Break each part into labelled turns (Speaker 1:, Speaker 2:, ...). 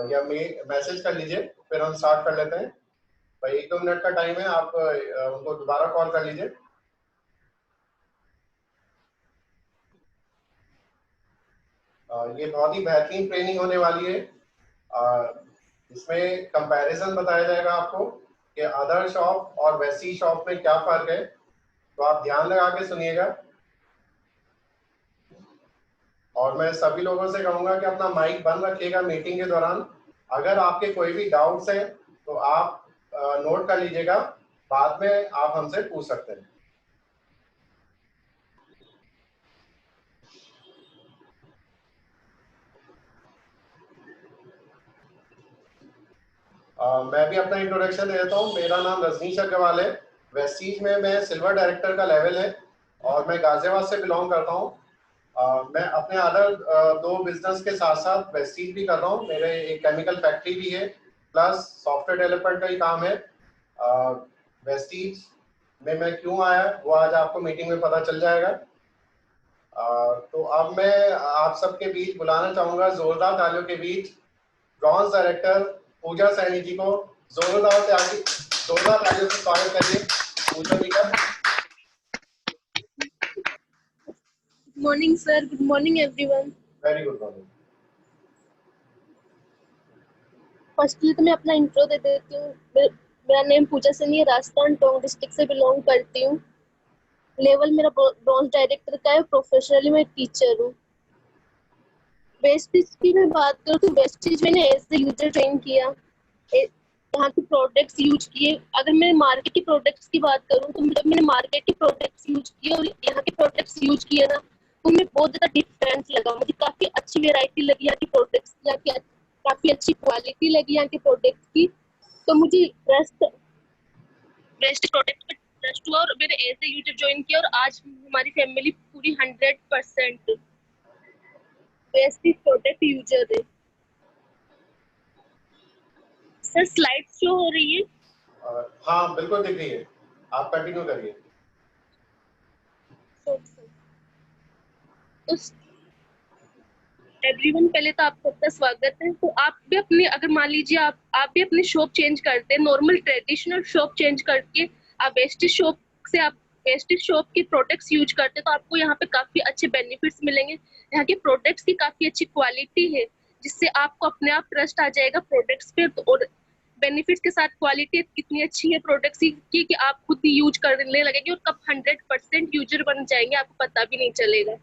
Speaker 1: या मैसेज कर लीजिए, फिर हम स्टार्ट कर लेते हैं। भाई 1-2 मिनट का टाइम है, आप उनको दोबारा कॉल कर लीजिए। ये बहुत ही बेहतरीन ट्रेनिंग होने वाली है। इसमें कंपैरिजन बताया जाएगा आपको कि अदर शॉप और वैसी शॉप में क्या फर्क है, तो आप ध्यान लगा के सुनिएगा। और मैं सभी लोगों से कहूंगा कि अपना माइक बंद रखिएगा मीटिंग के दौरान। अगर आपके कोई भी डाउट्स हैं तो आप नोट कर लीजिएगा, बाद में आप हमसे पूछ सकते हैं। मैं भी अपना इंट्रोडक्शन दे देता हूँ। मेरा नाम रजनीश अग्रवाल है। वेस्टीज में मैं सिल्वर डायरेक्टर का लेवल है और मैं गाजियाबाद से बिलोंग करता हूँ। मैं अपने अदर 2 बिजनेस के साथ साथ वेस्टीज भी कर रहा हूँ। मेरे एक केमिकल फैक्ट्री भी है, प्लस सॉफ्टवेयर डेवलपमेंट का ही काम है। वेस्टीज में मैं क्यों आया वो आज आपको मीटिंग में पता चल जाएगा। तो अब मैं आप सबके बीच बुलाना चाहूंगा जोरदार तालियों के बीच ब्रॉन्ज डायरेक्टर पूजा सैनी जी को। जोरदार तालियों से स्वागत करिए पूजा जी का।
Speaker 2: Good morning sir, good morning everyone.
Speaker 1: Very good morning.
Speaker 2: Firstly तो मैं अपना इंट्रो दे देती हूँ। मेरा नेम पूजा सैनी है, राजस्थान टोंक डिस्ट्रिक्ट से बिलोंग करती हूँ। लेवल मेरा ब्रॉन्ज डायरेक्टर का है। प्रोफेशनली मैं टीचर हूँ। वेस्टीज की मैं बात करूँ तो वेस्टीज मैंने एज ए यूजर ज्वाइन किया, यहाँ के प्रोडक्ट्स यूज किए। अगर मैं मार्केट के प्रोडक्ट्स की बात करूँ तो जब मैंने मार्केट के प्रोडक्ट्स यूज किए और यहाँ के प्रोडक्ट्स यूज किए ना, तो मुझे बहुत ज्यादा डिफरेंस लगा। मुझे काफी अच्छी वेरायटी लगी यहाँ के प्रोडक्ट्स, यहाँ की काफी अच्छी क्वालिटी लगी यहाँ के प्रोडक्ट्स की। तो मुझे बेस्ट प्रोडक्ट पे ट्रस्ट हुआ और मैंने एज ए यूजर ज्वाइन किया और आज हमारी फैमिली पूरी 100% बेस्ट प्रोडक्ट यूजर है। सर स्लाइड शो हो रही है?
Speaker 1: हाँ बिल्कुल दिख रही है, आप कंटिन्यू करिए।
Speaker 2: तो एवरीवन, पहले तो आपका सबका स्वागत है। तो आप भी अपनी, अगर मान लीजिए आप भी अपनी शॉप चेंज करते हैं, नॉर्मल ट्रेडिशनल शॉप चेंज करके आप वेस्टेज शॉप के प्रोडक्ट्स यूज करते हैं, तो आपको यहाँ पे काफी अच्छे बेनिफिट्स मिलेंगे। यहाँ के प्रोडक्ट्स की काफी अच्छी क्वालिटी है, जिससे आपको अपने आप ट्रस्ट आ जाएगा प्रोडक्ट्स पे। और बेनिफिट्स के साथ क्वालिटी कितनी अच्छी है प्रोडक्ट्स की कि आप खुद ही यूज करने लगेंगे और कब 100% यूजर बन जाएंगे आपको पता भी नहीं चलेगा।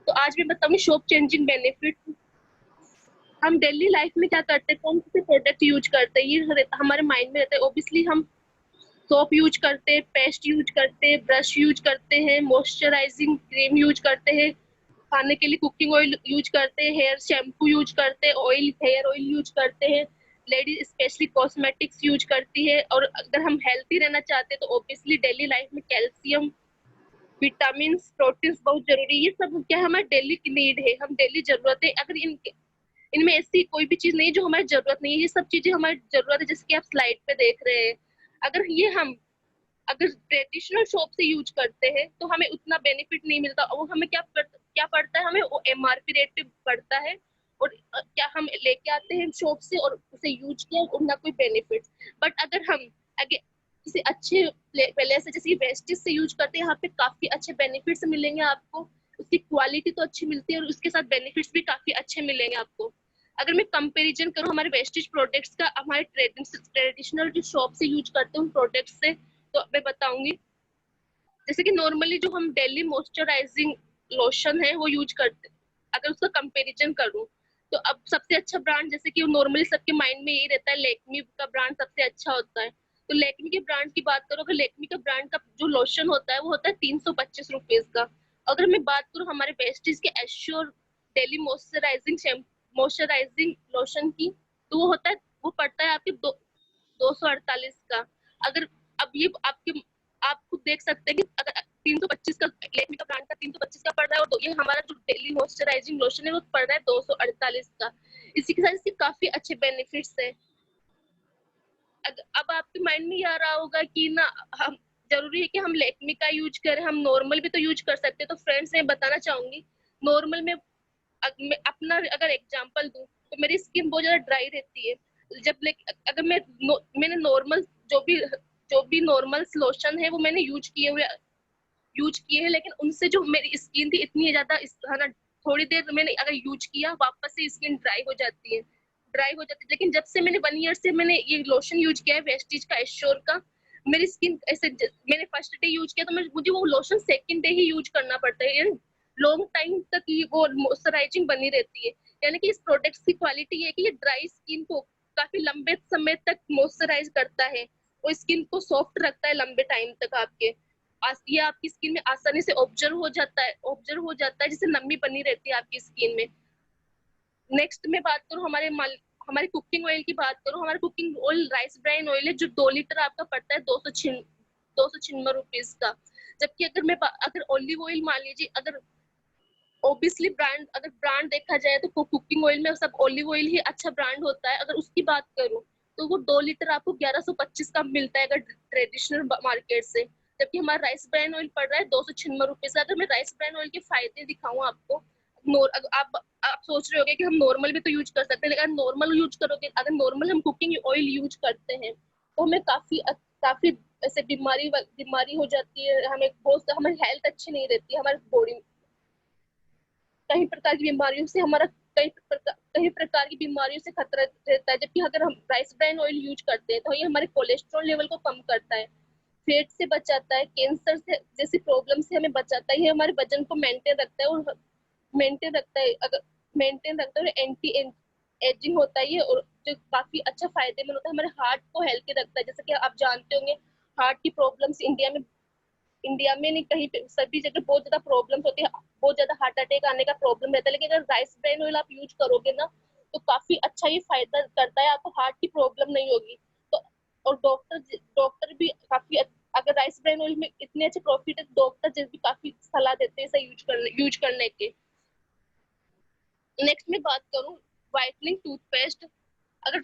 Speaker 2: तो आज मैं बताऊंगी शॉप चेंजिंग बेनिफिट। हम डेली लाइफ में क्या करते हैं, कौन से प्रोडक्ट यूज करते हैं, ये हमारे माइंड में रहता है। ओब्वियसली हम सोप यूज करते हैं, पेस्ट यूज करते हैं, ब्रश यूज करते हैं, मॉइस्चराइजिंग क्रीम यूज करते हैं, खाने के लिए कुकिंग ऑयल यूज करते हैं, हेयर शैम्पू यूज करते हैं, हेयर ऑयल यूज करते हैं। लेडीज स्पेशली कॉस्मेटिक्स यूज करती है। और अगर हम हेल्थी रहना चाहते हैं तो ओब्वियसली डेली लाइफ में कैल्शियम, विटामिन, प्रोटीन बहुत जरूरी है। ये सब क्या हमारे डेली की नीड है, हम डेली जरूरत है। अगर इनमें ऐसी कोई भी चीज नहीं है जो हमारी जरूरत नहीं है, ये सब चीजें हमारी जरूरत है, जैसे कि आप स्लाइड पे देख रहे हैं। अगर ये हम अगर ट्रेडिशनल शॉप से यूज करते हैं तो हमें उतना बेनिफिट नहीं मिलता। वो हमें क्या पड़ता है, हमें वो एमआरपी रेट पे पड़ता है और क्या हम लेके आते हैं शॉप से और उसे यूज किया और ना कोई बेनिफिट। बट अगर हम किसी अच्छे पहले से जैसे वेस्टेज से यूज करते हैं, यहाँ पे काफी अच्छे बेनिफिट्स मिलेंगे आपको। उसकी क्वालिटी तो अच्छी मिलती है और उसके साथ बेनिफिट्स भी काफी अच्छे मिलेंगे आपको। अगर मैं कंपैरिजन करूँ हमारे वेस्टेज प्रोडक्ट्स का हमारे ट्रेडिशनल जो शॉप से यूज करते हैं उन प्रोडक्ट्स से, तो मैं बताऊंगी। जैसे कि नॉर्मली जो हम डेली मॉइस्चराइजिंग लोशन है वो यूज करते, अगर उसका कंपैरिजन करूं तो अब सबसे अच्छा ब्रांड, जैसे कि नॉर्मली सबके माइंड में यही रहता है लैक्मी का ब्रांड सबसे अच्छा होता है। तो लैक्मी के ब्रांड की बात करो, अगर लैक्मी का ब्रांड का जो लोशन होता है वो होता है 325 रुपीज का। अगर मैं बात करूँ हमारे वेस्टीज के एश्योर डेली मॉइस्चराइजिंग लोशन की, तो वो पड़ता है आपके 248 का। अगर अब ये आप खुद देख सकते हैं कि अगर 325 का लैक्मी का ब्रांड का 325 का पड़ रहा है और ये हमारा जो डेली मॉइस्चराइजिंग लोशन है वो पड़ रहा है 248 का। इसी के साथ इसके काफी अच्छे बेनिफिट्स है। अब आपके माइंड में ये आ रहा होगा कि ना हम जरूरी है कि हम लैक्मी का यूज करें, हम नॉर्मल भी तो यूज कर सकते हैं। तो फ्रेंड्स मैं बताना चाहूंगी, नॉर्मल में मैं अपना अगर एग्जांपल दूं तो मेरी स्किन बहुत ज्यादा ड्राई रहती है। जब अगर मैंने नॉर्मल जो भी नॉर्मल लोशन है वो मैंने यूज किए हैं, लेकिन उनसे जो मेरी स्किन थी इतनी ज्यादा है ना, थोड़ी देर मैंने अगर यूज किया वापस से स्किन ड्राई हो जाती है। लेकिन जब से मैंने 1 ईयर से मैंने ये लोशन यूज किया है वेस्टीज का, एश्योर का, मेरी स्किन ऐसे मैंने फर्स्ट डे यूज किया तो मुझे वो लोशन सेकंड डे ही यूज करना पड़ता है, यानी लॉन्ग टाइम तक ये वो मॉइस्चराइजिंग बनी रहती है। यानी कि इस प्रोडक्ट की क्वालिटी ये है कि ये ड्राई स्किन को काफी लंबे समय तक मॉइस्चराइज करता है और स्किन को सॉफ्ट रखता है लंबे टाइम तक आपके। ये आपकी स्किन में आसानी से ऑब्जर्व हो जाता है जिससे नमी बनी रहती है आपकी स्किन में। नेक्स्ट में बात करूँ हमारे कुकिंग ऑयल की बात करूँ, हमारा cooking oil rice bran oil है जो 2 लीटर आपका पड़ता है 296 रुपीज का। जबकि अगर ऑलिव ऑयल मान लीजिए, अगर ऑब्वियसली ब्रांड देखा जाए तो कुकिंग ऑयल में सब ऑलिव ऑयल ही अच्छा ब्रांड होता है। अगर उसकी बात करूँ तो वो 2 लीटर आपको 1125 का मिलता है अगर ट्रेडिशनल मार्केट से। जबकि हमारा राइस ब्राइन ऑयल पड़ रहा है 296 रुपीज। अगर मैं राइस ब्राइन ऑयल के फायदे दिखाऊं आपको, आप सोच रहे होगे कि हम नॉर्मल भी तो यूज कर सकते हैं, लेकिन अगर नॉर्मल यूज करोगे, अगर नॉर्मल हम कुकिंग ऑयल यूज करते हैं तो हमें काफी ऐसे बीमारी हो जाती है, हमें हेल्थ अच्छी नहीं रहती है, हमारी बॉडी कई प्रकार की बीमारियों से कई प्रकार की बीमारियों से खतरा रहता है। जबकि अगर हम राइस ब्राइन ऑयल यूज करते हैं तो ये हमारे कोलेस्ट्रॉल लेवल को कम करता है, फेट से बचाता है, कैंसर से जैसी प्रॉब्लम से हमें बचाता है, ये हमारे वजन को मेंटेन रखता है और मेंटेन रखता है और एंटी एजिंग होता है ये, और जो काफी अच्छा फायदेमंद होता है, हमारे हार्ट को हेल्थी रखता है। जैसे कि आप जानते होंगे हार्ट की प्रॉब्लम्स इंडिया में नहीं, कहीं पे सभी जगह बहुत ज्यादा प्रॉब्लम्स होती है, बहुत ज्यादा हार्ट अटैक आने का प्रॉब्लम रहता है। लेकिन अगर राइस ब्राइन ऑयल आप यूज करोगे ना तो काफी अच्छा ये फायदा करता है, आपको हार्ट की प्रॉब्लम नहीं होगी। तो और डॉक्टर भी काफी अगर राइस ब्राइन ऑयल में इतने अच्छे प्रॉफिट है, डॉक्टर भी काफी सलाह देते हैं इसे यूज करने के। नेक्स्ट में बात करूं व्हाइटनिंग टूथपेस्ट, अगर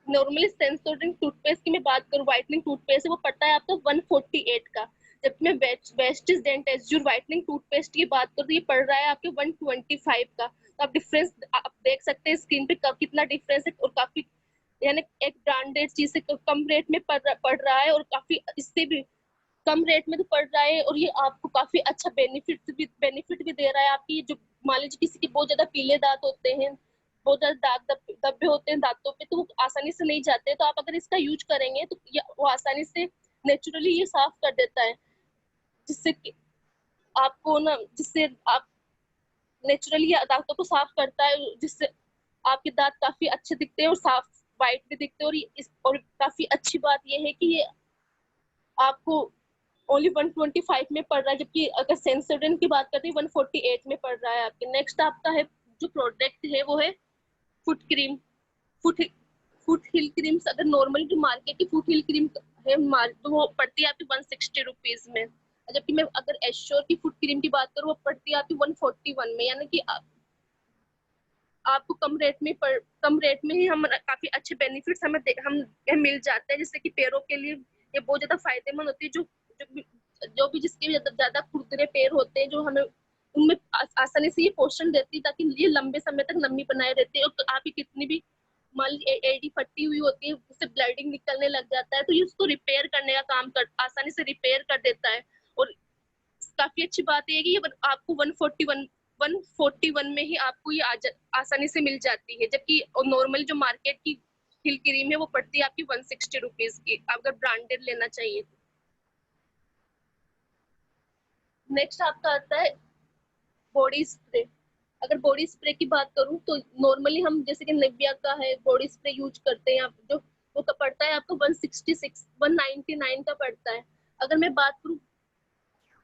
Speaker 2: नॉर्मली सेंसोडाइन टूथपेस्ट की मैं बात करूं, व्हाइटनिंग टूथपेस्ट वो पड़ता है आपको 148 का। जबकि मैं Vestige Dentassure whitening toothpaste की बात करूं तो ये पड़ रहा है आपके 125 का। तो आप डिफरेंस आप देख सकते हैं स्क्रीन पे कितना डिफरेंस है, और काफी यानी एक ब्रांडेड चीज से कम रेट में पड़ रहा है, और काफी इससे भी कम रेट में तो पड़ रहा है, और ये आपको काफी अच्छा बेनिफिट भी दे रहा है। आपकी जो मान लीजिए किसी के बहुत ज्यादा पीले दांत होते हैं, बहुत ज्यादा दाग धब्बे होते हैं दांतों पे, तो वो आसानी से नहीं जाते, तो आप अगर इसका यूज करेंगे तो वो आसानी से नेचुरली ये साफ कर देता है, जिससे कि आपको ना जिससे आप नेचुरली दांतों को साफ करता है, जिससे आपके दांत काफी अच्छे दिखते हैं और साफ व्हाइट भी दिखते हैं। और काफी अच्छी बात ये है कि ये आपको ओनली 125 में पड़ रहा है, जबकि अगर सेंसोडाइन की बात करते हैं 148 में पड़ रहा है आपके। नेक्स्ट आपका है जो प्रोडक्ट है वो है फुट क्रीम। फुट फुट हिल क्रीम, अगर नॉर्मल जो मार्केट की फुट हिल क्रीम है तो वो पड़ती है आपकी 160 रुपीज में। जबकि मैं अगर एश्योर की फुट क्रीम की बात करूँ वो पड़ती है आपकी 141 में। यानी कि आपको कम रेट में ही हम काफी अच्छे बेनिफिट्स हमें मिल जाते हैं, जिससे कि पैरों के लिए ये बहुत ज्यादा फायदेमंद होती है। जो भी जिसके ज्यादा खुरदरे पैर होते हैं, जो हमें उनमें आसानी से ये पोषण देती है, ताकि ये लंबे समय तक नमी बनाए रहती है। और आपकी कितनी भी मान लीजिए एड़ी फटी हुई होती है, उससे ब्लडिंग निकलने लग जाता है, तो ये उसको रिपेयर करने का आसानी से रिपेयर कर देता है। और काफी अच्छी बात है कि ये आपको 141 में ही आपको ये आसानी से मिल जाती है। जबकि नॉर्मल जो मार्केट की हिल क्रीम है वो पड़ती है आपकी 160 रुपीज की, अगर ब्रांडेड लेना चाहिए तो। नेक्स्ट आपका आता है बॉडी स्प्रे। अगर बॉडी स्प्रे की बात करूं तो नॉर्मली हम जैसे कि निविया का है बॉडी स्प्रे यूज करते हैं, जो वो का पड़ता है आपको 199 का पड़ता है। अगर मैं बात करूं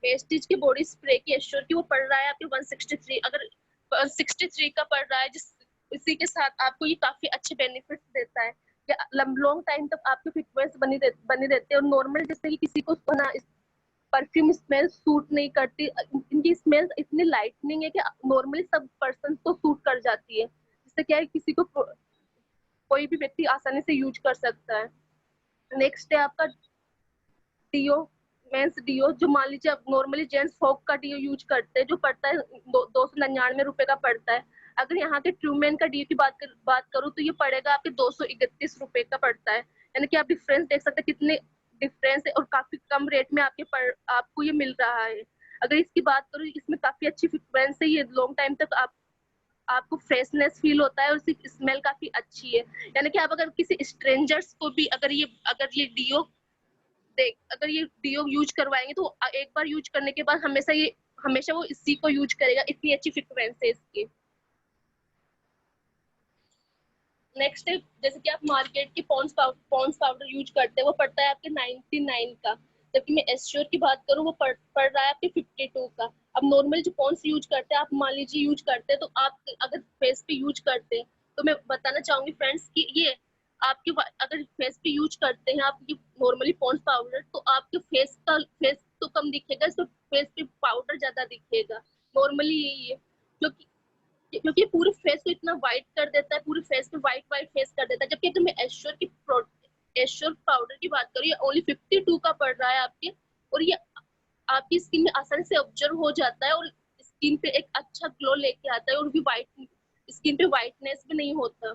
Speaker 2: वेस्टिज की बॉडी स्प्रे की एश्योर की, वो पड़ रहा है आपके 163। अगर 163 का पड़ रहा है, इसी के साथ आपको ये काफी अच्छे बेनिफिट्स देता है कि लॉन्ग टाइम तक आपकी फिटनेस बनी रहती है। और नॉर्मल जैसे कि किसी को ना परफ्यूम स्मेल सूट नहीं करती, इनकी स्मेल इतनी लाइटनिंग है कि नॉर्मली सब पर्सन को सूट कर जाती है, जिससे क्या है किसी को कोई भी व्यक्ति आसानी से यूज कर सकता है। नेक्स्ट है आपका डिओ, मेंस डिओ, जो मान लीजिए आप नॉर्मली जेंट्स फोक का डिओ यूज करते हैं, जो पड़ता है 299 रुपए का पड़ता है। अगर यहाँ के ट्रूमैन का डीओ की बात करूँ तो ये पड़ेगा आपके 231 रुपए का पड़ता है। यानी कि आप डिफरेंस देख सकते हैं कितने डिफरेंस है, और काफी कम रेट में आपको ये मिल रहा है। अगर इसकी बात करूँ, इसमें काफी अच्छी फ्रिक्वेंस है, ये लॉन्ग टाइम तक आपको फ्रेशनेस फील होता है, और इसकी स्मेल काफी अच्छी है। यानी कि आप अगर किसी स्ट्रेंजर्स को भी अगर ये डीओ अगर ये डीओ यूज करवाएंगे तो एक बार यूज करने के बाद हमेशा वो इसी को यूज करेगा, इतनी अच्छी फ्रिक्वेंस है इसकी। नेक्स्ट है, जैसे कि आप मार्केट की पॉन्ड्स पाउडर यूज करते हैं, वो पड़ता है आपके 99 का, जबकि मैं एश्योर की बात करूँ वो पड़ रहा है आपके 52 का। अब नॉर्मल जो पॉन्ड्स यूज करते हैं, आप मान लीजिए यूज करते हैं, तो आप अगर फेस पे यूज करते हैं, तो मैं बताना चाहूंगी फ्रेंड्स कि ये आपके अगर फेस पे यूज करते हैं आप ये नॉर्मली पॉन्ड्स पाउडर, तो आपके फेस तो कम दिखेगा, तो फेस पे पाउडर ज्यादा दिखेगा। नॉर्मली यही है, क्योंकि पूरे फेस को इतना व्हाइट कर देता है, पूरे फेस पे व्हाइट फेस कर देता है। जबकि अगर मैं एश्योर पाउडर की बात करूँ, ये ओनली 52 का पड़ रहा है आपके, और ये आपकी स्किन में आसानी से ऑब्जर्व हो जाता है, और स्किन पे एक अच्छा ग्लो लेके आता है, और भी स्किन पे व्हाइटनेस भी नहीं होता।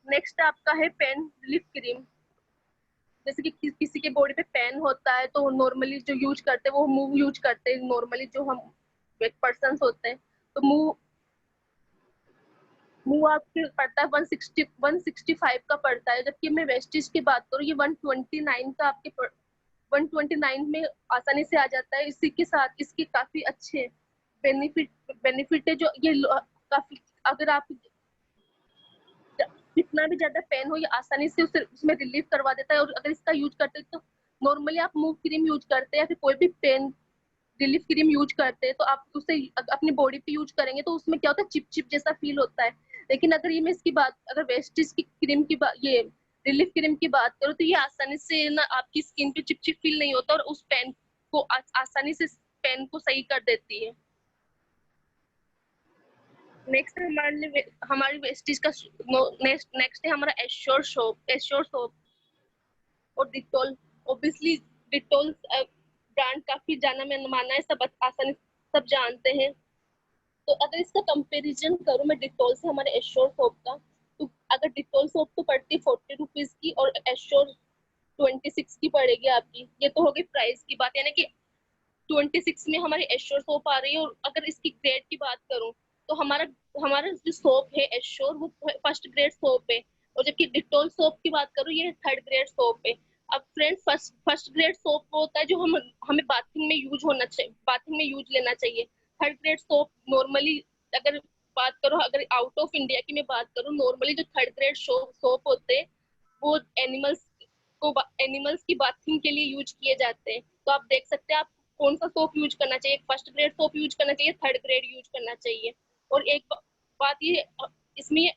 Speaker 2: नेक्स्ट आपका है पेन रिलीफ क्रीम। जैसे कि किसी के बॉडी पे पेन होता है, तो नॉर्मली जो यूज करते हैं वो मूव यूज करते हैं, नॉर्मली जो हम पर्सन होते हैं, तो मूव आपके पड़ता है 165 का पड़ता है। जबकि मैं वेस्टिज की बात करूँ, ये 129 का आपके 129 में आसानी से आ जाता है। इसी के साथ इसके काफी अच्छे बेनिफिट है, जो ये काफी, अगर आप कितना भी ज्यादा पेन हो, ये आसानी से उसमें रिलीफ करवा देता है। और अगर इसका यूज करते हैं, तो नॉर्मली आप मूव क्रीम यूज करते हैं या फिर कोई भी पेन रिलीफ क्रीम यूज करते हैं, तो आप उसे अपनी बॉडी पे यूज करेंगे तो उसमें क्या होता है, चिप चिप जैसा फील होता है। लेकिन अगर ये मैं इसकी बात, अगर वेस्टिज की क्रीम की बात, ये रिलीफ क्रीम की बात करूँ, तो ये आसानी से ना आपकी स्किन पे चिप चिप फील नहीं होता, और उस पेन को आसानी से पेन को सही कर देती है। नेक्स्ट हमारी वेस्टिज का नेक्स्ट है हमारा एश्योर सोप और डिटोल। ऑब्वियसली डिटोल ब्रांड काफी जाना माना है, सब आसानी सब जानते हैं। तो अगर इसका कंपैरिजन करूं मैं डिटोल से हमारे एश्योर सोप का, तो अगर डिटोल सोप तो पड़ती है 40 रुपीज की, और एश्योर 26 की पड़ेगी आपकी। ये तो हो गई प्राइस की बात, यानी कि 26 में हमारी एश्योर सोप आ रही है। और अगर इसकी ग्रेड की बात करूं, तो हमारा हमारा जो सोप है एश्योर, वो फर्स्ट ग्रेड सोप है, और जबकि डिटोल सोप की बात करूं, ये थर्ड ग्रेड सोप है। अब फ्रेंड्स, फर्स्ट ग्रेड सोप वो होता है जो हमें बाथिंग में यूज होना चाहिए, बाथिंग में यूज लेना चाहिए। थर्ड ग्रेड सोप नॉर्मली, अगर बात करो, अगर आउट ऑफ इंडिया की मैं बात करूं, नॉर्मली जो थर्ड ग्रेड सोप होते हैं वो एनिमल्स की बाथिंग के लिए यूज किए जाते हैं। तो आप देख सकते हैं आप कौन सा सोप यूज करना चाहिए, फर्स्ट ग्रेड सोप यूज करना चाहिए, थर्ड ग्रेड यूज करना चाहिए। और एक बात ये इसमें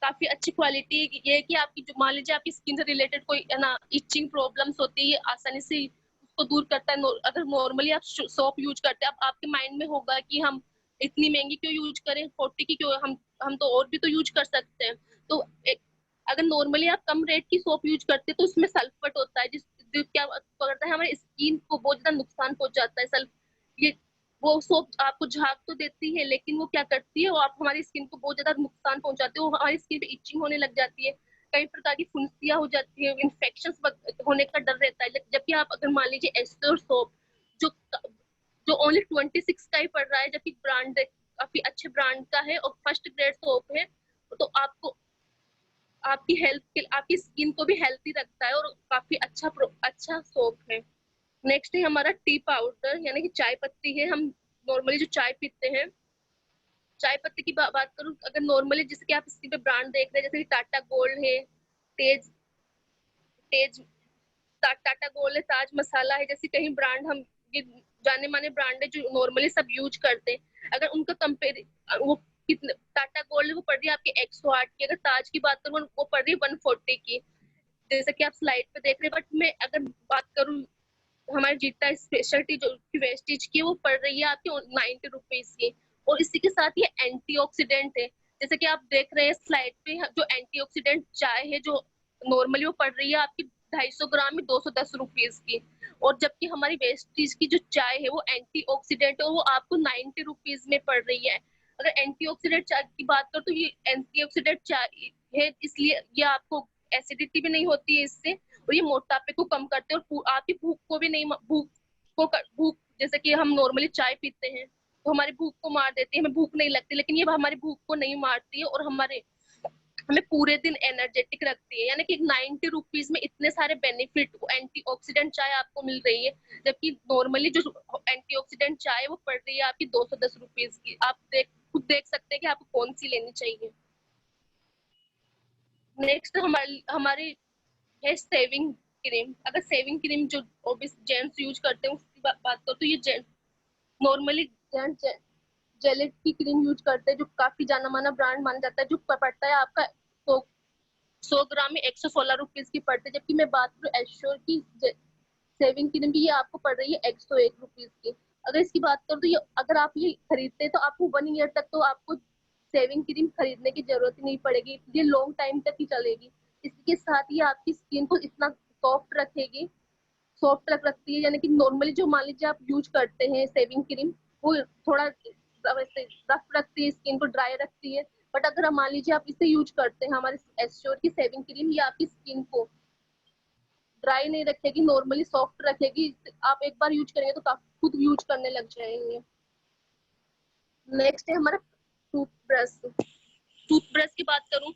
Speaker 2: काफी अच्छी क्वालिटी ये है कि आपकी जो, मान लीजिए आपकी स्किन से रिलेटेड कोई है ना इचिंग प्रॉब्लम्स होती है, आसानी से उसको दूर करता है। अगर नॉर्मली आप सोप यूज करते हैं, आपके माइंड में होगा कि हम इतनी महंगी क्यों यूज करें, 40 की क्यों, हम तो और भी तो यूज कर सकते हैं। तो अगर नॉर्मली आप कम रेट की सोप यूज करते हैं, तो उसमें सल्फेट होता है, जो क्या करता है, हमारे स्किन को बहुत ज्यादा नुकसान पहुंचाता है। ये वो सोप आपको झाग तो देती है, लेकिन वो क्या करती है, वो आप हमारी स्किन को बहुत ज्यादा नुकसान पहुंचाती है। वो हमारी स्किन पे इचिंग होने लग जाती है, कई प्रकार की फुंसियां हो जाती है, इन्फेक्शन होने का डर रहता है। जबकि आप अगर मान लीजिए एस्टर सोप, जो जो ओनली 26 का ही पड़ रहा है, जबकि ब्रांड काफी अच्छे ब्रांड का है और फर्स्ट ग्रेड सोप है, तो आपको आपकी हेल्थ के, आपकी स्किन को भी हेल्थी रखता है, और काफी अच्छा सोप है। नेक्स्ट है हमारा टी पाउडर, यानी कि चाय पत्ती है। हम नॉर्मली जो चाय पीते हैं, चाय पत्ती की बात करूं, अगर नॉर्मली जैसे कि आप इसके पे ब्रांड देख रहे हैं, जैसे कि टाटा गोल्ड है, तेज तेज टाटा गोल्ड है, ताज मसाला है, जैसे कहीं ब्रांड हम, ये जाने माने ब्रांड है जो नॉर्मली सब यूज करते हैं। अगर उनका कंपेयर, वो कितने, टाटा गोल्ड वो पड़ रही है आपकी 108 की, अगर ताज की बात करूँ वो पड़ रही है 140 की, जैसे कि आप स्लाइड पे देख रहे हैं। बट मैं अगर बात करूँ हमारी जीता स्पेशलिटी जो वेस्टिज की, वो पड़ रही है आपके 90 रुपीज की। और इसी के साथ ये एंटीऑक्सीडेंट है, जैसे कि आप देख रहे हैं स्लाइड पे, जो एंटीऑक्सीडेंट चाय है जो नॉर्मली वो पड़ रही है आपकी 250 ग्राम में 210 रुपीज की। और जबकि हमारी वेस्टिज की जो चाय है वो एंटीऑक्सीडेंट है, और वो आपको 90 रुपीज में पड़ रही है। अगर एंटीऑक्सीडेंट चाय की बात करो तो ये एंटीऑक्सीडेंट चाय है, इसलिए ये आपको एसिडिटी भी नहीं होती है इससे, और ये मोटापे को कम करते हैं, और आपकी भूख को भी नहीं, भूख जैसे कि हम नॉर्मली चाय पीते हैं तो हमारी भूख को मार देती है, हमें भूख नहीं लगती, लेकिन ये हमारी भूख को नहीं मारती है और हमें पूरे दिन एनर्जेटिक रखती है। यानी कि 90 रुपीज में इतने सारे बेनिफिट एंटीऑक्सीडेंट चाय आपको मिल रही है, जबकि नॉर्मली जो एंटीऑक्सीडेंट चाय है वो पड़ रही है आपकी 210 रुपीज की। आप खुद देख सकते हैं कि आपको कौन सी लेनी चाहिए। नेक्स्ट हमारी है सेविंग क्रीम। अगर सेविंग क्रीम जो जेंट्स यूज करते हैं उसकी बात करो तो ये नॉर्मली जेंट्स जेलेट की क्रीम यूज करते हैं, जो काफी जाना माना ब्रांड माना जाता है, जो पड़ता है आपका 100 ग्राम में 116 रुपीज की पड़ती है। जबकि मैं बात करूँ एश्योर की सेविंग क्रीम की, ये आपको पड़ रही है 101 रुपीज की। अगर इसकी बात करूँ तो ये अगर आप ये खरीदते हैं तो आपको 1 ईयर तक तो आपको सेविंग क्रीम खरीदने की जरूरत ही नहीं पड़ेगी, ये लॉन्ग टाइम तक ही चलेगी। इसके साथ ही आपकी स्किन को इतना सॉफ्ट रखेगी, सॉफ्ट रखती है। यानी कि नॉर्मली जो मान लीजिए आप यूज करते हैं सेविंग क्रीम, वो थोड़ा वैसे रफ रखती है, स्किन को ड्राई रखती है, बट अगर हम मान लीजिए आप इसे यूज करते हैं हमारे एश्योर की सेविंग क्रीम, ये आपकी स्किन को ड्राई नहीं रखेगी, नॉर्मली सॉफ्ट रखेगी। आप एक बार यूज करेंगे तो खुद यूज करने लग जाएंगे। नेक्स्ट है हमारा टूथब्रश। टूथब्रश की बात करूं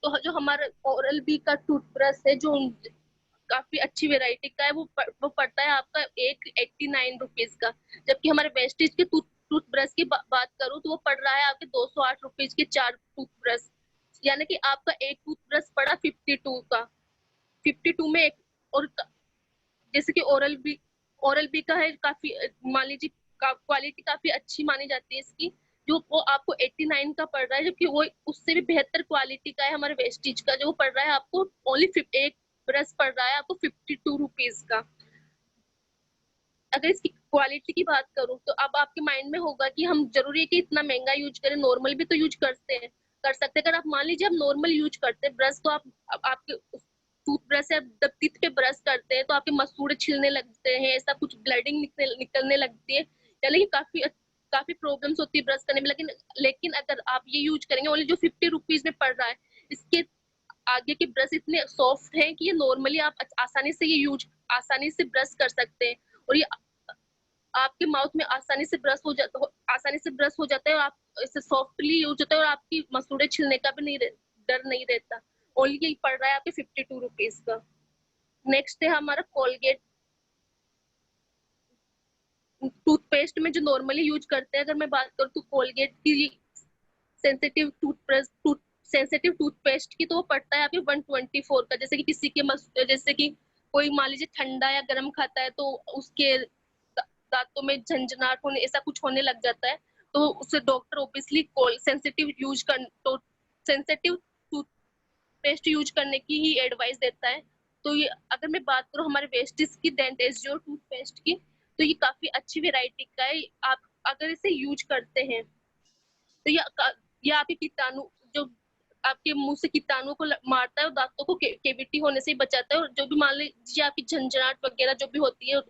Speaker 2: तो जो हमारा ओरल बी का टूथब्रश है, जो काफी अच्छी वेराइटी का है, वो पड़ता है आपका 189 रुपीज का। जबकि हमारे वेस्टेज के टूथब्रश की बात करूं तो वो पड़ रहा है आपके 208 रुपीज के 4 टूथब्रश। यानी कि आपका एक टूथब्रश पड़ा 52 का, 52 में एक। और जैसे कि ओरल बी का है, काफी मान लीजिए क्वालिटी काफी अच्छी मानी जाती है इसकी, जो वो आपको 89 का पड़ रहा है, जबकि वो उससे भी बेहतर क्वालिटी का है हमारे वेस्टीज का, जो पड़ रहा है आपको ओनली एक ब्रश पड़ रहा है आपको 52 रुपीज का। अगर इसकी क्वालिटी की बात करूं तो अब आपके माइंड में होगा कि हम जरूरी है कि इतना महंगा यूज करें, नॉर्मल भी तो यूज कर सकते हैं। अगर आप मान लीजिए आप नॉर्मल यूज करते हैं ब्रश, तो आपके टूथब्रश से जब टीथ पे ब्रश करते हैं तो आपके मसूड़े छिलने लगते हैं, ऐसा कुछ ब्लडिंग निकलने लगती है, यानी कि काफी प्रॉब्लम्स होती है ब्रश करने में। लेकिन अगर आप ये यूज करेंगे ओनली जो 50 रुपीज में पड़ रहा है, इसके आगे के ब्रश इतने सॉफ्ट हैं कि ये नॉर्मली आप आसानी से ब्रश कर सकते हैं, और ये आपके माउथ में आसानी से ब्रश हो जाता है, और आप इसे सॉफ्टली यूज होता है, और आपकी मसूड़े छिलने का भी डर नहीं रहता। ओनली ये पड़ रहा है आपके 52 रुपीज का। नेक्स्ट है हमारा कोलगेट टूथपेस्ट में जो नॉर्मली यूज करते हैं। अगर मैं बात करूँ तो कोलगेट की सेंसिटिव सेंसिटिव टूथपेस्ट की तो वो पड़ता है आपके 124 का। जैसे कि जैसे कि कोई मान लीजिए ठंडा या गर्म खाता है तो उसके दांतों में झंझनाहट होने, ऐसा कुछ होने लग जाता है, तो उसे doctor obviously sensitive toothpaste use करने की ही एडवाइस देता है। तो ये अगर मैं बात करूँ हमारे वेस्टिस की डेंटेस्योर टूथपेस्ट की, तो ये काफी अच्छी वेराइटी का है। आप अगर इसे यूज करते हैं तो ये आपके कीटाणु जो आपके मुंह से कीटाणु को मारता है, और दांतों को केविटी होने से ही बचाता है, और जो भी मान लीजिए आपकी झंझनाहट वगैरह जो भी होती है,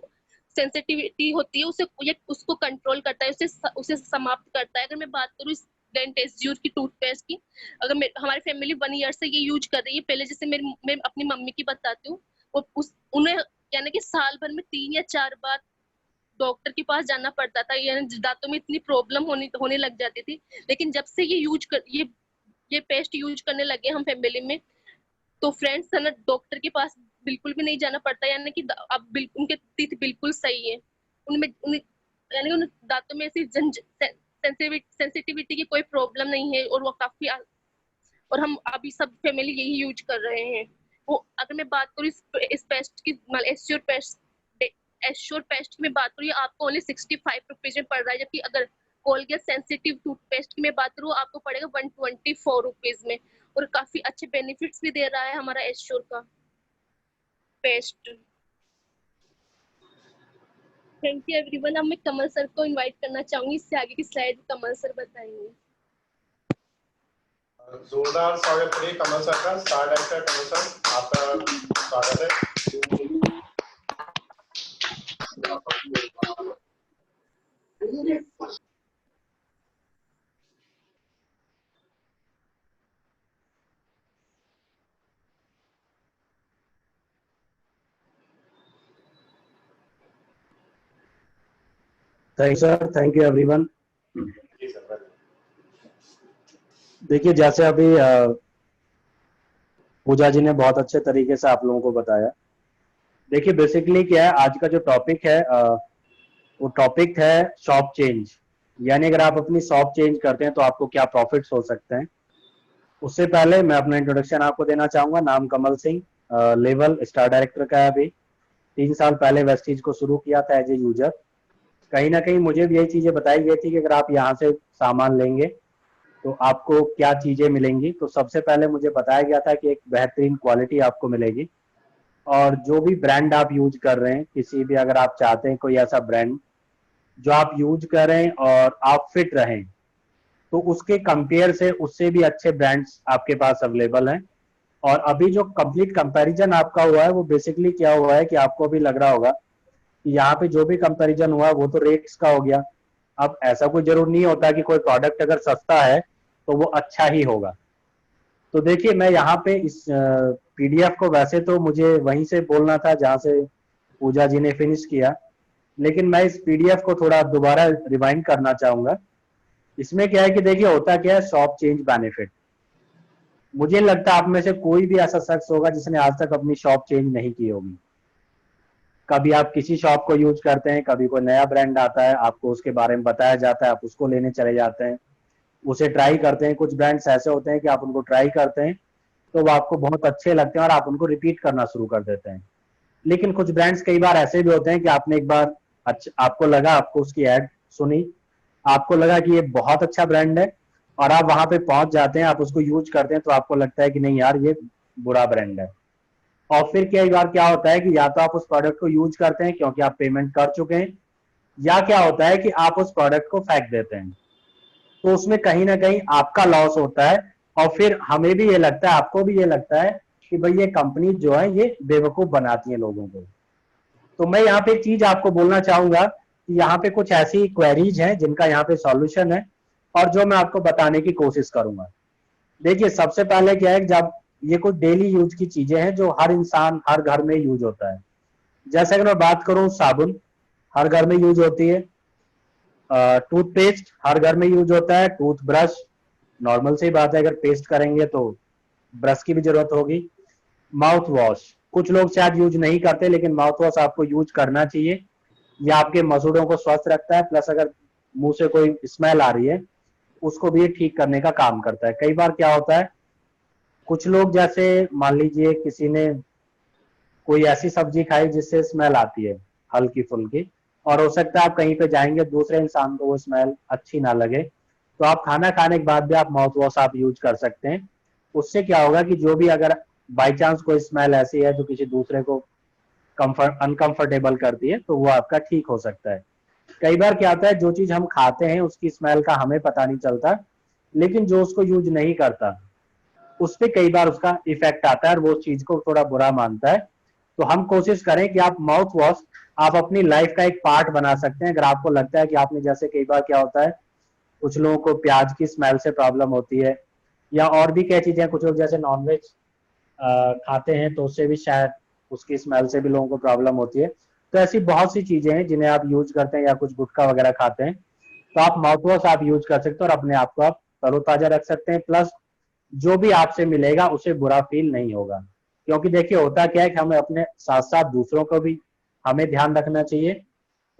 Speaker 2: सेंसिटिविटी होती है, उसको कंट्रोल करता है, उसे समाप्त करता है। अगर मैं बात करूँ इस डेंटेस्योर की टूथपेस्ट की, अगर हमारी फैमिली 1 ईयर से ये यूज कर रही है। पहले जैसे मैं अपनी मम्मी की बताती हूँ, उन्हें यानी कि साल भर में 3 या 4 बार डॉक्टर के पास जाना पड़ता था, यानी दांतों में इतनी प्रॉब्लम होने लग जाती थी। लेकिन जब से ये पेस्ट यूज करने लगे हम फैमिली में, तो फ्रेंड्स है ना, डॉक्टर के पास बिल्कुल भी नहीं जाना पड़ता, यानी कि अब उनके टीथ बिल्कुल सही है, यानी उन दांतों में ऐसी सेंसिटिविटी की कोई प्रॉब्लम नहीं है, और वो काफी और हम अभी सब फैमिली यही यूज कर रहे हैं। वो अगर मैं बात करूँ इस पेस्ट की, एश्योर पेस्ट की मैं बात करूँ, आपको ओनली 65 रुपीज में पड़ रहा है। जबकि अगर कोलगेट सेंसिटिव टूथपेस्ट की मैं बात करूँ, आपको पड़ेगा 124 रुपीज में, और काफी अच्छे बेनिफिट्स भी दे रहा है हमारा एश्योर का पेस्ट। Thank you everyone. अब मैं कमल सर को इनवाइट करना चाहूंगी, इससे आगे की स्लाइड कमल सर बताएंगे।
Speaker 1: जोरदार स्वागत करिए कमल सर का। स्टार डायरेक्टर कमल सर, आपका स्वागत है।
Speaker 3: Thank sir, thank you everyone.
Speaker 1: जी सर, वेलकम।
Speaker 3: देखिए, जैसे अभी पूजा जी ने बहुत अच्छे तरीके से आप लोगों को बताया। देखिए बेसिकली क्या है, आज का जो टॉपिक है वो टॉपिक है शॉप चेंज। यानी अगर आप अपनी शॉप चेंज करते हैं तो आपको क्या प्रॉफिट्स हो सकते हैं। उससे पहले मैं अपना इंट्रोडक्शन आपको देना चाहूंगा। नाम Kamal Singh, level star director का है। अभी 3 साल पहले वेस्टीज को शुरू किया था एज ए यूजर। कहीं ना कहीं मुझे भी यही चीजें बताई गई थी कि अगर आप यहाँ से सामान लेंगे तो आपको क्या चीजें मिलेंगी। तो सबसे पहले मुझे बताया गया था कि एक बेहतरीन क्वालिटी आपको मिलेगी, और जो भी ब्रांड आप यूज कर रहे हैं, किसी भी अगर आप चाहते हैं कोई ऐसा ब्रांड जो आप यूज करें और आप फिट रहें, तो उसके कंपेयर से उससे भी अच्छे ब्रांड्स आपके पास अवेलेबल हैं। और अभी जो कंप्लीट कंपैरिजन आपका हुआ है वो बेसिकली क्या हुआ है कि आपको अभी लग रहा होगा कि यहाँ पे जो भी कंपैरिजन हुआ वो तो रेट्स का हो गया। अब ऐसा कोई जरूर नहीं होता कि कोई प्रोडक्ट अगर सस्ता है तो वो अच्छा ही होगा। तो देखिए, मैं यहाँ पे इस पीडीएफ को, वैसे तो मुझे वहीं से बोलना था जहाँ से पूजा जी ने फिनिश किया, लेकिन मैं इस पीडीएफ को थोड़ा दोबारा रिवाइंड करना चाहूंगा। इसमें क्या है कि देखिए होता क्या है, शॉप चेंज बेनिफिट। मुझे लगता है आप में से कोई भी ऐसा शख्स होगा जिसने आज तक अपनी शॉप चेंज नहीं की होगी। कभी आप किसी शॉप को यूज करते हैं, कभी कोई नया ब्रांड आता है, आपको उसके बारे में बताया जाता है, आप उसको लेने चले जाते हैं, उसे ट्राई करते हैं। कुछ ब्रांड्स ऐसे होते हैं कि आप उनको ट्राई करते हैं तो वो आपको बहुत अच्छे लगते हैं और आप उनको रिपीट करना शुरू कर देते हैं। लेकिन कुछ ब्रांड्स कई बार ऐसे भी होते हैं कि आपने एक बार आपको लगा, आपको उसकी एड सुनी, आपको लगा कि ये बहुत अच्छा ब्रांड है, और आप वहां पे पहुंच जाते हैं, आप उसको यूज करते हैं तो आपको लगता है कि नहीं यार ये बुरा ब्रांड है। और फिर कई बार क्या होता है कि या तो आप उस प्रोडक्ट को यूज करते हैं क्योंकि आप पेमेंट कर चुके हैं, या क्या होता है कि आप उस प्रोडक्ट को फेंक देते हैं। तो उसमें कहीं ना कहीं आपका लॉस होता है, और फिर हमें भी ये लगता है, आपको भी ये लगता है कि भाई ये कंपनी जो है ये बेवकूफ बनाती है लोगों को। तो मैं यहाँ पे एक चीज आपको बोलना चाहूंगा कि यहाँ पे कुछ ऐसी क्वेरीज हैं जिनका यहाँ पे सॉल्यूशन है, और जो मैं आपको बताने की कोशिश करूंगा। देखिए, सबसे पहले क्या है, जब ये कुछ डेली यूज की चीजें हैं जो हर इंसान हर घर में यूज होता है। जैसे अगर मैं बात करूं, साबुन हर घर में यूज होती है, टूथपेस्ट हर घर में यूज होता है, टूथब्रश नॉर्मल सी बात है, अगर पेस्ट करेंगे तो ब्रश की भी जरूरत होगी। माउथ वॉश कुछ लोग शायद यूज नहीं करते, लेकिन माउथ वॉश आपको यूज करना चाहिए। ये आपके मसूड़ों को स्वस्थ रखता है, प्लस अगर मुंह से कोई स्मेल आ रही है उसको भी ठीक करने का काम करता है। कई बार क्या होता है, कुछ लोग जैसे मान लीजिए किसी ने कोई ऐसी सब्जी खाई जिससे स्मेल आती है हल्की फुल्की, और हो सकता है आप कहीं पे जाएंगे दूसरे इंसान को वो स्मेल अच्छी ना लगे, तो आप खाना खाने के बाद भी आप माउथ वॉश आप यूज कर सकते हैं। उससे क्या होगा कि जो भी अगर बाई चांस कोई स्मेल ऐसी है जो किसी दूसरे को अनकंफर्टेबल करती है तो वो आपका ठीक हो सकता है। कई बार क्या होता है, जो चीज हम खाते हैं उसकी स्मेल का हमें पता नहीं चलता, लेकिन जो उसको यूज नहीं करता उस पर कई बार उसका इफेक्ट आता है और वो उस चीज को थोड़ा बुरा मानता है। तो हम कोशिश करें कि आप माउथ वॉश आप अपनी लाइफ का एक पार्ट बना सकते हैं। अगर आपको लगता है कि आपने, जैसे कई बार क्या होता है, कुछ लोगों को प्याज की स्मेल से प्रॉब्लम होती है, या और भी क्या चीजें, कुछ लोग जैसे नॉनवेज खाते हैं तो उससे भी शायद उसकी स्मेल से भी लोगों को प्रॉब्लम होती है। तो ऐसी बहुत सी चीजें हैं जिन्हें आप यूज करते हैं, या कुछ गुटखा वगैरह खाते हैं तो आप माउथ वॉश आप यूज कर सकते हैं और अपने आप को आप तरोताजा रख सकते हैं। प्लस जो भी आपसे मिलेगा उसे बुरा फील नहीं होगा, क्योंकि देखिए होता क्या है कि हमें अपने साथ साथ दूसरों को भी हमें ध्यान रखना चाहिए।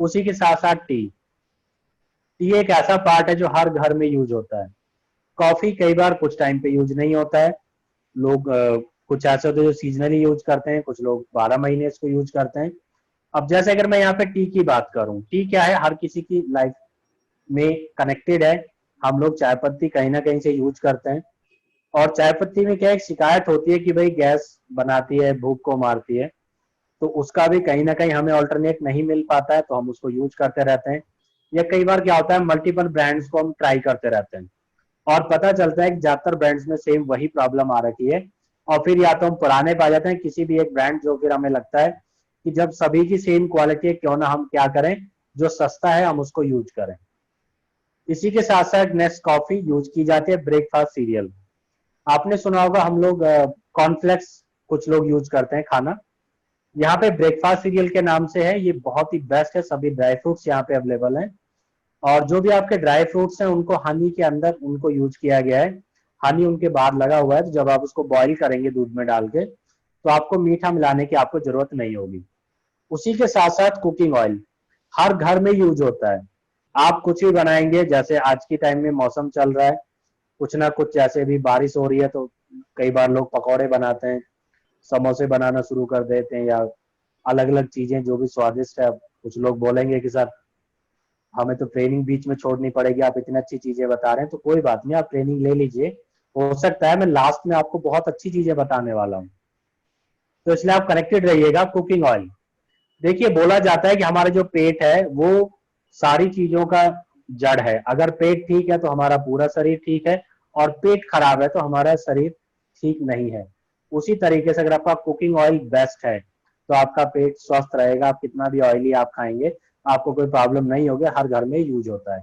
Speaker 3: उसी के साथ साथ टी एक ऐसा पार्ट है जो हर घर में यूज होता है। कॉफी कई बार कुछ टाइम पे यूज नहीं होता है। लोग कुछ ऐसे होते हैं जो सीजनली यूज करते हैं, कुछ लोग 12 महीने इसको यूज करते हैं। अब जैसे अगर मैं यहाँ पे टी की बात करूं, टी क्या है, हर किसी की लाइफ में कनेक्टेड है। हम लोग चाय पत्ती कहीं ना कहीं से यूज करते हैं, और चाय पत्ती में क्या एक शिकायत होती है कि भाई गैस बनाती है, भूख को मारती है, तो उसका भी कहीं ना कहीं हमें ऑल्टरनेट नहीं मिल पाता है तो हम उसको यूज करते रहते हैं। या कई बार क्या होता है, मल्टीपल ब्रांड्स को हम ट्राई करते रहते हैं और पता चलता है कि ज्यादातर ब्रांड्स में सेम वही प्रॉब्लम आ रखी है, और फिर या तो हम पुराने पा जाते हैं किसी भी एक ब्रांड, जो फिर हमें लगता है कि जब सभी की सेम क्वालिटी है क्यों ना हम क्या करें, जो सस्ता है हम उसको यूज करें। इसी के साथ साथ नेस्ट कॉफी यूज की जाती है ब्रेकफास्ट सीरियल। आपने सुना होगा, हम लोग कॉर्नफ्लेक्स कुछ लोग यूज करते हैं खाना, यहाँ पे ब्रेकफास्ट सीरियल के नाम से है। ये बहुत ही बेस्ट है, सभी ड्राई फ्रूट्स यहाँ पे अवेलेबल हैं। और जो भी आपके ड्राई फ्रूट्स हैं उनको हनी के अंदर उनको यूज किया गया है, हनी उनके बाहर लगा हुआ है, तो जब आप उसको बॉईल करेंगे दूध में डाल के तो आपको मीठा मिलाने की आपको जरूरत नहीं होगी। उसी के साथ साथ कुकिंग ऑयल हर घर में यूज होता है। आप कुछ भी बनाएंगे, जैसे आज के टाइम में मौसम चल रहा है, कुछ ना कुछ, जैसे अभी बारिश हो रही है तो कई बार लोग पकौड़े बनाते हैं, समोसे बनाना शुरू कर देते हैं, या अलग अलग चीजें जो भी स्वादिष्ट है। कुछ लोग बोलेंगे कि सर हमें तो ट्रेनिंग बीच में छोड़नी पड़ेगी, आप इतनी अच्छी चीजें बता रहे हैं, तो कोई बात नहीं, आप ट्रेनिंग ले लीजिए, हो सकता है मैं लास्ट में आपको बहुत अच्छी चीजें बताने वाला हूँ, तो इसलिए आप कनेक्टेड रहिएगा। कुकिंग ऑयल, देखिए बोला जाता है कि हमारा जो पेट है वो सारी चीजों का जड़ है। अगर पेट ठीक है तो हमारा पूरा शरीर ठीक है, और पेट खराब है तो हमारा शरीर ठीक नहीं है। उसी तरीके से अगर आपका कुकिंग ऑयल बेस्ट है तो आपका पेट स्वस्थ रहेगा। आप कितना भी ऑयली आप खाएंगे आपको कोई प्रॉब्लम नहीं होगी, हर घर में यूज होता है।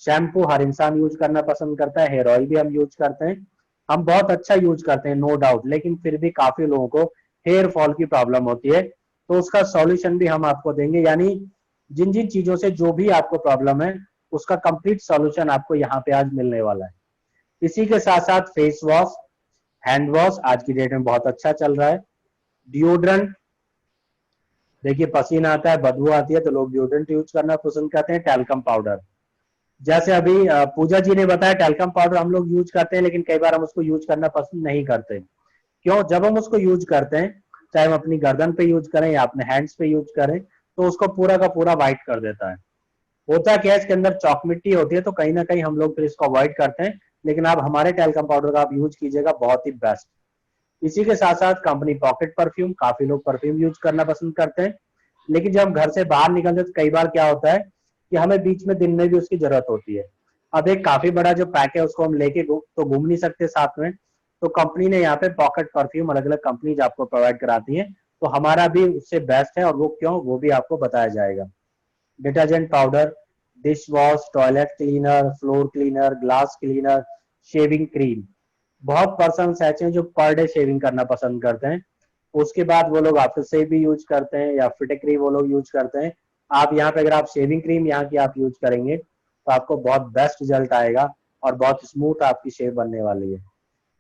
Speaker 3: शैम्पू हर इंसान यूज करना पसंद करता है, हेयर ऑयल भी हम यूज करते हैं, हम बहुत अच्छा यूज करते हैं नो डाउट, लेकिन फिर भी काफी लोगों को हेयर फॉल की प्रॉब्लम होती है, तो उसका सॉल्यूशन भी हम आपको देंगे। यानी जिन जिन चीजों से जो भी आपको प्रॉब्लम है उसका कंप्लीट सॉल्यूशन आपको यहाँ पे आज मिलने वाला है। इसी के साथ साथ फेस वॉश, हैंड वॉश आज की डेट में बहुत अच्छा चल रहा है। डिओड्रेंट, देखिए पसीना आता है, बदबू आती है, तो लोग डिओड्रेंट यूज करना पसंद करते हैं। टैल्कम पाउडर, जैसे अभी पूजा जी ने बताया, टैल्कम पाउडर हम लोग यूज करते हैं, लेकिन कई बार हम उसको यूज करना पसंद नहीं करते। क्यों? जब हम उसको यूज करते हैं, चाहे हम अपनी गर्दन पे यूज करें या अपने हैंड्स पे यूज करें, तो उसको पूरा का पूरा वाइट कर देता है। होता क्या है, इसके अंदर चॉक मिट्टी होती है, तो कहीं ना कहीं हम लोग फिर इसको अवॉइड करते हैं। लेकिन आप हमारे टैल्कम पाउडर का आप यूज कीजिएगा, बहुत ही बेस्ट। इसी के साथ साथ कंपनी पॉकेट परफ्यूम, काफी लोग परफ्यूम यूज करना पसंद करते हैं, लेकिन जब हम घर से बाहर निकलते हैं तो कई बार क्या होता है कि हमें बीच में दिन में भी उसकी जरूरत होती है। अब एक काफी बड़ा जो पैक है उसको हम लेके तो घूम नहीं सकते साथ में, तो कंपनी ने यहाँ पे पॉकेट परफ्यूम अलग अलग कंपनीज आपको प्रोवाइड कराती है, तो हमारा भी उससे बेस्ट है, और वो क्यों वो भी आपको बताया जाएगा। Detergent powder, dish wash, toilet cleaner, floor cleaner, glass cleaner, shaving cream, बहुत पर्सन ऐसे हैं जो पर डे शेविंग करना पसंद करते हैं, उसके बाद वो लोग आफ्टर सेव भी यूज करते हैं, या फिटेक्री वो लोग यूज करते हैं। आप यहाँ पे अगर आप शेविंग क्रीम यहाँ की आप यूज करेंगे तो आपको बहुत बेस्ट रिजल्ट आएगा, और बहुत स्मूथ आपकी शेव बनने वाली है।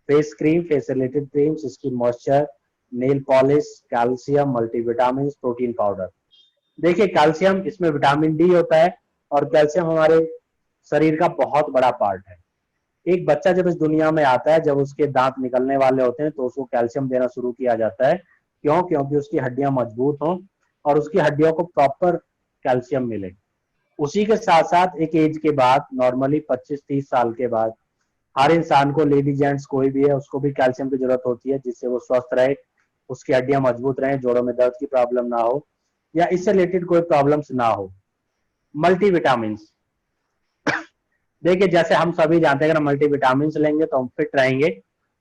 Speaker 3: Face cream, face related creams, skin moisture, nail polish, calcium, multivitamin, protein powder. देखिए कैल्शियम, इसमें विटामिन डी होता है, और कैल्शियम हमारे शरीर का बहुत बड़ा पार्ट है। एक बच्चा जब इस दुनिया में आता है, जब उसके दांत निकलने वाले होते हैं तो उसको कैल्शियम देना शुरू किया जाता है। क्यों? क्योंकि उसकी हड्डियां मजबूत हों और उसकी हड्डियों को प्रॉपर कैल्शियम मिले। उसी के साथ साथ एक एज के बाद, नॉर्मली 25-30 साल के बाद, हर इंसान को, लेडीज जेंट्स कोई भी है, उसको भी कैल्शियम की जरूरत होती है, जिससे वो स्वस्थ रहे, उसकी हड्डियां मजबूत रहें, जोड़ों में दर्द की प्रॉब्लम ना हो, या इससे रिलेटेड कोई प्रॉब्लम्स ना हो। मल्टीविटामिन, देखिए जैसे हम सभी जानते हैं अगर हम मल्टीविटामिन लेंगे तो हम फिट रहेंगे,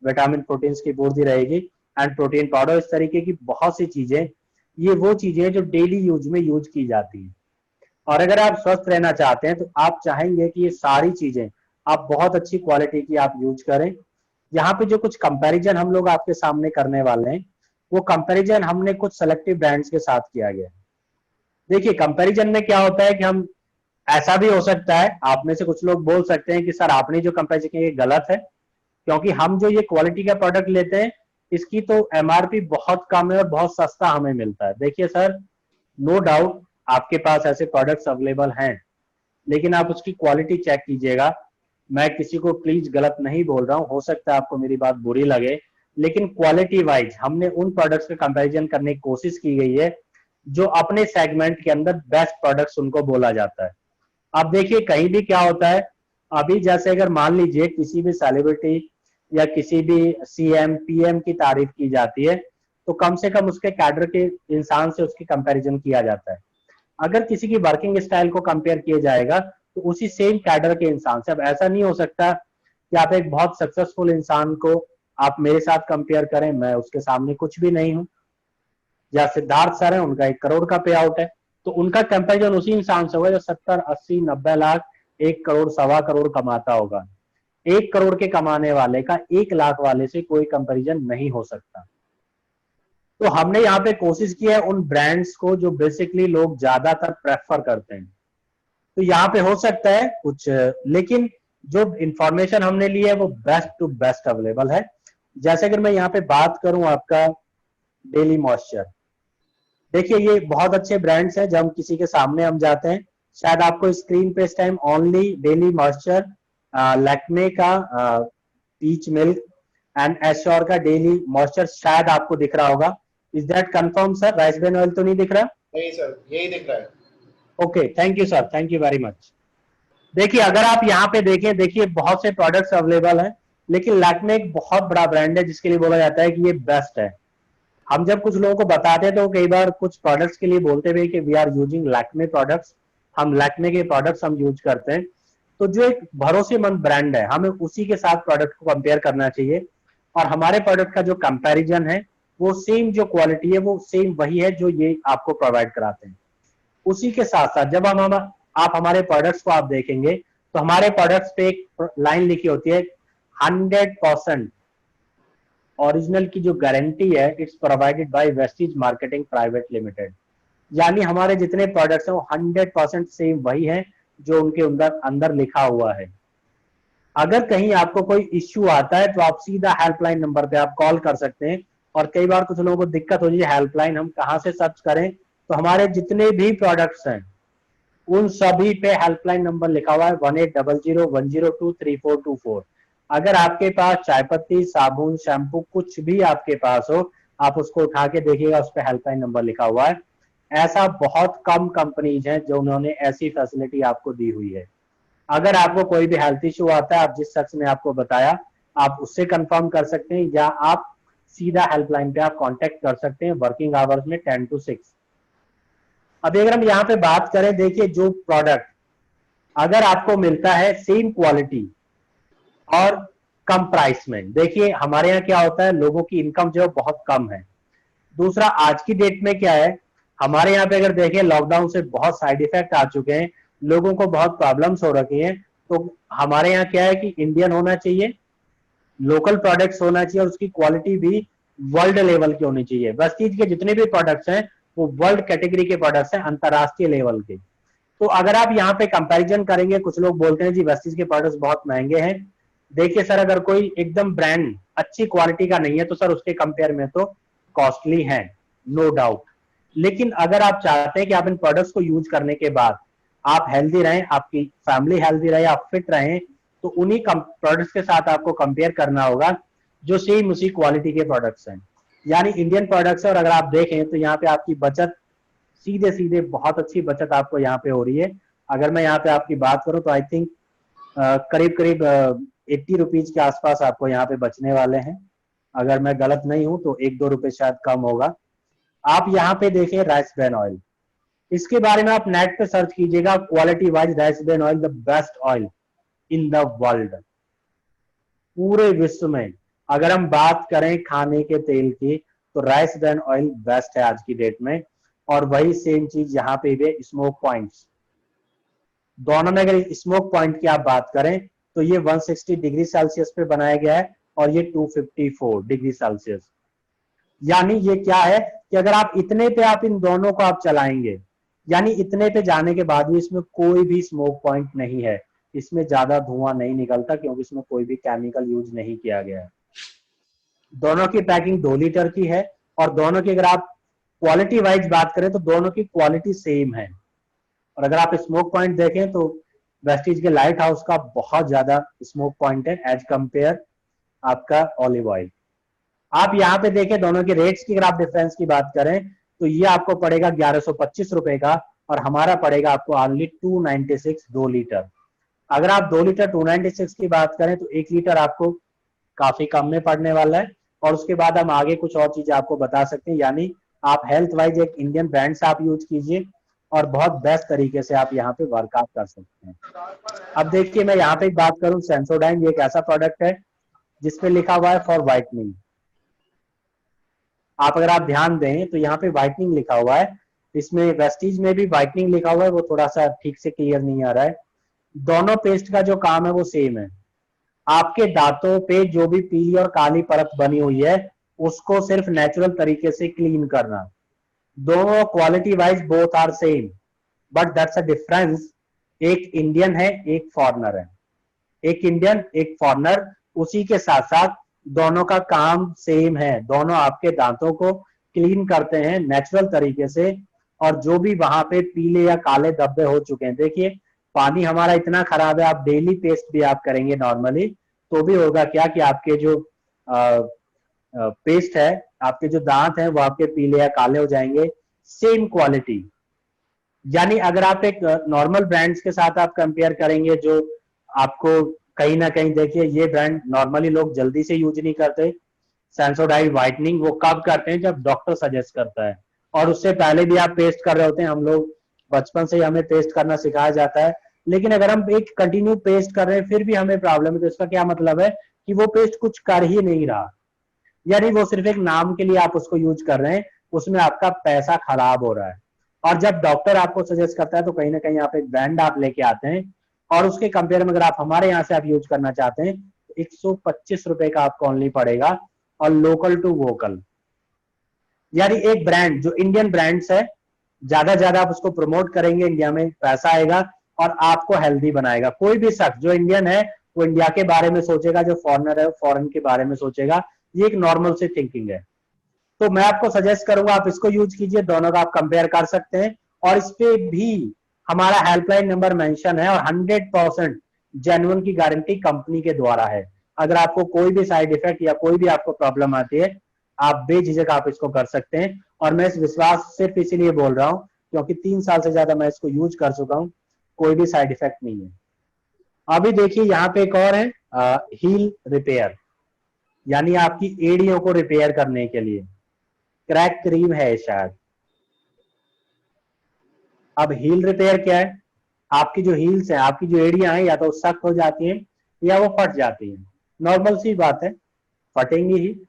Speaker 3: विटामिन प्रोटीन की पूर्ति रहेगी। एंड प्रोटीन पाउडर, इस तरीके की बहुत सी चीजें, ये वो चीजें जो डेली यूज में यूज की जाती है। और अगर आप स्वस्थ रहना चाहते हैं तो आप चाहेंगे कि ये सारी चीजें आप बहुत अच्छी क्वालिटी की आप यूज करें। यहाँ पे जो कुछ कंपैरिजन हम लोग आपके सामने करने वाले हैं, वो कंपैरिजन हमने कुछ सेलेक्टिव ब्रांड्स के साथ किया गया है। देखिए कंपैरिजन में क्या होता है कि हम, ऐसा भी हो सकता है आप में से कुछ लोग बोल सकते हैं कि सर आपने जो कंपैरिजन किया ये गलत है, क्योंकि हम जो ये क्वालिटी का प्रोडक्ट लेते हैं इसकी तो एमआरपी बहुत कम है और बहुत सस्ता हमें मिलता है। देखिए सर, नो डाउट आपके पास ऐसे प्रोडक्ट्स अवेलेबल हैं, लेकिन आप उसकी क्वालिटी चेक कीजिएगा। मैं किसी को प्लीज गलत नहीं बोल रहा हूं, हो सकता है आपको मेरी बात बुरी लगे, लेकिन क्वालिटी वाइज हमने उन प्रोडक्ट्स का कंपैरिजन करने की कोशिश की गई है जो अपने सेगमेंट के अंदर बेस्ट प्रोडक्ट्स उनको बोला जाता है। अब देखिए कहीं भी क्या होता है, अभी जैसे अगर मान लीजिए किसी भी सेलिब्रिटी या किसी भी सीएम पीएम की तारीफ की जाती है, तो कम से कम उसके कैडर के इंसान से उसकी कंपैरिजन किया जाता है। अगर किसी की वर्किंग स्टाइल को कंपेयर किया जाएगा तो उसी सेम कैडर के इंसान से। अब ऐसा नहीं हो सकता कि आप एक बहुत सक्सेसफुल इंसान को आप मेरे साथ कंपेयर करें, मैं उसके सामने कुछ भी नहीं हूं। या सिद्धार्थ सर है, उनका 1 करोड़ का पे आउट है, तो उनका कंपेरिजन उसी इंसान से होगा जो 70, 80, 90 लाख, 1 करोड़, 1.25 करोड़ कमाता होगा। 1 करोड़ के कमाने वाले का 1 लाख वाले से कोई कंपैरिजन नहीं हो सकता। तो हमने यहाँ पे कोशिश की है उन ब्रांड्स को जो बेसिकली लोग ज्यादातर प्रेफर करते हैं, तो यहाँ पे हो सकता है कुछ, लेकिन जो इंफॉर्मेशन हमने ली है वो बेस्ट टू बेस्ट अवेलेबल है। जैसे अगर मैं यहाँ पे बात करूं आपका डेली मॉइस्चर, देखिए ये बहुत अच्छे ब्रांड्स हैं। जब हम किसी के सामने हम जाते हैं, शायद आपको स्क्रीन पे इस time only daily moisture, Lakme का पीच मिल्क एंड एश्योर का डेली मॉइस्चर शायद आपको दिख रहा होगा। Is that confirm sir? Rice bran oil तो नहीं दिख रहा?
Speaker 1: नहीं सर, यही दिख रहा है।
Speaker 3: Okay, thank you sir, thank you very much. देखिए अगर आप यहाँ पे देखें, देखिए बहुत से प्रोडक्ट्स अवेलेबल हैं, लेकिन लैक्मे एक बहुत बड़ा ब्रांड है जिसके लिए बोला जाता है कि ये बेस्ट है। हम जब कुछ लोगों को बताते हैं तो कई बार कुछ प्रोडक्ट्स के लिए बोलते हुए कि we are using Lakme products, हम लैक्मे के प्रोडक्ट्स हम यूज करते हैं। तो जो एक भरोसेमंद ब्रांड है, हमें उसी के साथ प्रोडक्ट को कंपेयर करना चाहिए। और हमारे प्रोडक्ट का जो कंपैरिजन है वो सेम, जो क्वालिटी है वो सेम वही है जो ये आपको प्रोवाइड कराते हैं। उसी के साथ साथ जब आप हमारे प्रोडक्ट्स को आप देखेंगे तो हमारे प्रोडक्ट्स पे एक लाइन लिखी होती है 100% ओरिजिनल की जो गारंटी है, it's provided by Vestige marketing private limited. यानी हमारे जितने प्रोडक्ट्स हैं वो 100% सेम वही है जो उनके अंदर लिखा हुआ है। अगर कहीं आपको कोई इश्यू आता है तो आप सीधा हेल्पलाइन नंबर पे आप कॉल कर सकते हैं। और कई बार कुछ लोगों को दिक्कत होती है हेल्पलाइन हम कहाँ से सर्च करें, तो हमारे जितने भी प्रोडक्ट्स हैं उन सभी पे हेल्पलाइन नंबर लिखा हुआ है 180010234424। अगर आपके पास चाय पत्ती, साबुन, शैम्पू कुछ भी आपके पास हो, आप उसको उठा के देखिएगा, उस पर हेल्पलाइन नंबर लिखा हुआ है। ऐसा बहुत कम कंपनीज हैं जो उन्होंने ऐसी फैसिलिटी आपको दी हुई है। अगर आपको कोई भी हेल्थ इश्यू आता है, आप जिस शख्स ने आपको बताया आप उससे कंफर्म कर सकते हैं, या आप सीधा हेल्पलाइन पे आप कांटेक्ट कर सकते हैं वर्किंग आवर्स में 10 to 6। अभी अगर हम यहाँ पे बात करें, देखिए जो प्रोडक्ट अगर आपको मिलता है सेम क्वालिटी और कम प्राइस में, देखिए हमारे यहाँ क्या होता है, लोगों की इनकम जो है बहुत कम है। दूसरा, आज की डेट में क्या है, हमारे यहाँ पे अगर देखें लॉकडाउन से बहुत साइड इफेक्ट आ चुके हैं, लोगों को बहुत प्रॉब्लम्स हो रखी हैं। तो हमारे यहाँ क्या है कि इंडियन होना चाहिए, लोकल प्रोडक्ट्स होना चाहिए और उसकी क्वालिटी भी वर्ल्ड लेवल की होनी चाहिए। वेस्टीज के जितने भी प्रोडक्ट्स हैं वो वर्ल्ड कैटेगरी के प्रोडक्ट्स हैं, अंतरराष्ट्रीय लेवल के। तो अगर आप यहाँ पे कंपैरिजन करेंगे, कुछ लोग बोलते हैं जी वेस्टीज के प्रोडक्ट्स बहुत महंगे हैं। देखिए सर, अगर कोई एकदम ब्रांड अच्छी क्वालिटी का नहीं है तो सर उसके कंपेयर में तो कॉस्टली है, नो डाउट। लेकिन अगर आप चाहते हैं कि आप इन प्रोडक्ट्स को यूज करने के बाद आप हेल्दी रहें, आपकी फैमिली हेल्दी रहे, आप फिट रहें, तो उन्हीं प्रोडक्ट्स के साथ आपको कंपेयर करना होगा जो सेम उसी क्वालिटी के प्रोडक्ट्स हैं, यानी इंडियन प्रोडक्ट्स है। और अगर आप देखें तो यहाँ पे आपकी बचत सीधे सीधे बहुत अच्छी बचत आपको यहाँ पे हो रही है। अगर मैं यहाँ पे आपकी बात करूं तो आई थिंक करीब करीब 80 रुपीज के आसपास आपको यहाँ पे बचने वाले हैं। अगर मैं गलत नहीं हूं तो 1-2 रुपए शायद कम होगा। आप यहाँ पे देखें राइस ब्रान ऑयल, इसके बारे में आप नेट पे सर्च कीजिएगा, quality wise rice bran oil the best oil in the world, पूरे विश्व में। अगर हम बात करें खाने के तेल की तो राइस ब्रान ऑयल बेस्ट है आज की डेट में। और वही सेम चीज यहाँ पे भी, स्मोक पॉइंट्स दोनों में। अगर स्मोक पॉइंट की आप बात करें तो ये 160 डिग्री सेल्सियस पे बनाया गया है और ये 254 डिग्री सेल्सियस। यानी ये क्या है कि अगर आप इतने पे आप इन दोनों को आप चलाएंगे, यानी इतने पे जाने के बाद भी इसमें कोई भी स्मोक पॉइंट नहीं है, इसमें ज्यादा धुआं नहीं निकलता क्योंकि इसमें कोई भी केमिकल यूज नहीं किया गया है। दोनों की पैकिंग 2 लीटर की है और दोनों की अगर आप क्वालिटी वाइज बात करें तो दोनों की क्वालिटी सेम है। और अगर आप स्मोक पॉइंट देखें तो वेस्टीज के लाइट हाउस का बहुत ज्यादा स्मोक पॉइंट है एज कंपेयर आपका ऑलिव ऑयल। आप यहाँ पे देखें दोनों के रेट्स की अगर आप डिफरेंस की बात करें तो ये आपको पड़ेगा 1125 रुपए का और हमारा पड़ेगा आपको ओनली 296 2 लीटर। अगर आप 2 लीटर 296 की बात करें तो 1 लीटर आपको काफी कम में पड़ने वाला है। और उसके बाद हम आगे कुछ और चीजें आपको बता सकते हैं, यानी आप हेल्थ वाइज एक इंडियन ब्रांड से आप यूज कीजिए और बहुत बेस्ट तरीके से आप यहाँ पे वर्कआउट कर सकते हैं। अब देखिए मैं यहाँ पे एक बात करूं, सेंसोडाइन ये एक ऐसा प्रोडक्ट है जिसपे लिखा हुआ है फॉर व्हाइटनिंग। आप अगर आप ध्यान दें तो यहाँ पे व्हाइटनिंग लिखा हुआ है, इसमें वेस्टीज में भी व्हाइटनिंग लिखा हुआ है, वो थोड़ा सा ठीक से क्लियर नहीं आ रहा है। दोनों पेस्ट का जो काम है वो सेम है। आपके दांतों पे जो भी पीली और काली परत बनी हुई है उसको सिर्फ नेचुरल तरीके से क्लीन करना। दोनों quality wise both are same, but that's a difference एक इंडियन है, एक फॉरेनर है, एक इंडियन एक फॉरेनर, उसी के साथ साथ दोनों का काम सेम है, दोनों आपके दांतों को क्लीन करते हैं नेचुरल तरीके से। और जो भी वहां पे पीले या काले धब्बे हो चुके हैं, देखिए पानी हमारा इतना खराब है, आप डेली पेस्ट भी आप करेंगे नॉर्मली तो भी होगा क्या कि आपके जो पेस्ट है, आपके जो दांत हैं वो आपके पीले या काले हो जाएंगे। सेम क्वालिटी, यानी अगर आप एक नॉर्मल ब्रांड्स के साथ आप कंपेयर करेंगे जो आपको कहीं ना कहीं, देखिए ये ब्रांड नॉर्मली लोग जल्दी से यूज नहीं करते, सेंसोडाइड व्हाइटनिंग वो कब करते हैं जब डॉक्टर सजेस्ट करता है, और उससे पहले भी आप पेस्ट कर रहे होते हैं। हम लोग बचपन से ही हमें पेस्ट करना सिखाया जाता है, लेकिन अगर हम एक कंटिन्यू पेस्ट कर रहे हैं फिर भी हमें प्रॉब्लम है, तो इसका क्या मतलब है कि वो पेस्ट कुछ कर ही नहीं रहा, यानी वो सिर्फ एक नाम के लिए आप उसको यूज कर रहे हैं, उसमें आपका पैसा खराब हो रहा है। और जब डॉक्टर आपको सजेस्ट करता है तो कहीं ना कहीं आप एक ब्रांड आप लेके आते हैं, और उसके कंपेयर में अगर आप हमारे यहाँ से आप यूज करना चाहते हैं तो 125 रुपए का आपको ओनली पड़ेगा, और लोकल टू वोकल, यानी एक ब्रांड जो इंडियन ब्रांड्स है, ज्यादा आप उसको प्रमोट करेंगे, इंडिया में पैसा आएगा और आपको हेल्दी बनाएगा। कोई भी शख्स जो इंडियन है वो इंडिया के बारे में सोचेगा, जो फॉरेनर है वो फॉरेन के बारे में सोचेगा, ये एक नॉर्मल सी थिंकिंग है। तो मैं आपको सजेस्ट करूंगा आप इसको यूज कीजिए, दोनों का आप कंपेयर कर सकते हैं। और इस पे भी हमारा हेल्पलाइन नंबर मेंशन है, और 100% जेन्युइन की गारंटी कंपनी के द्वारा है। अगर आपको कोई भी साइड इफेक्ट या कोई भी आपको प्रॉब्लम आती है, आप बेझिझक आप इसको कर सकते हैं। और मैं इस विश्वास सिर्फ इसीलिए बोल रहा हूं क्योंकि 3 साल से ज्यादा मैं इसको यूज कर चुका हूं, कोई भी साइड इफेक्ट नहीं है। अभी देखिए यहाँ पे एक और है हील रिपेयर, यानी आपकी एड़ियों को रिपेयर करने के लिए क्रैक क्रीम है शायद। अब हील रिपेयर क्या है, आपकी जो हील्स है, आपकी जो एड़ियां हैं, या तो सख्त हो जाती हैं या वो फट जाती हैं, नॉर्मल सी बात है, फटेंगी ही।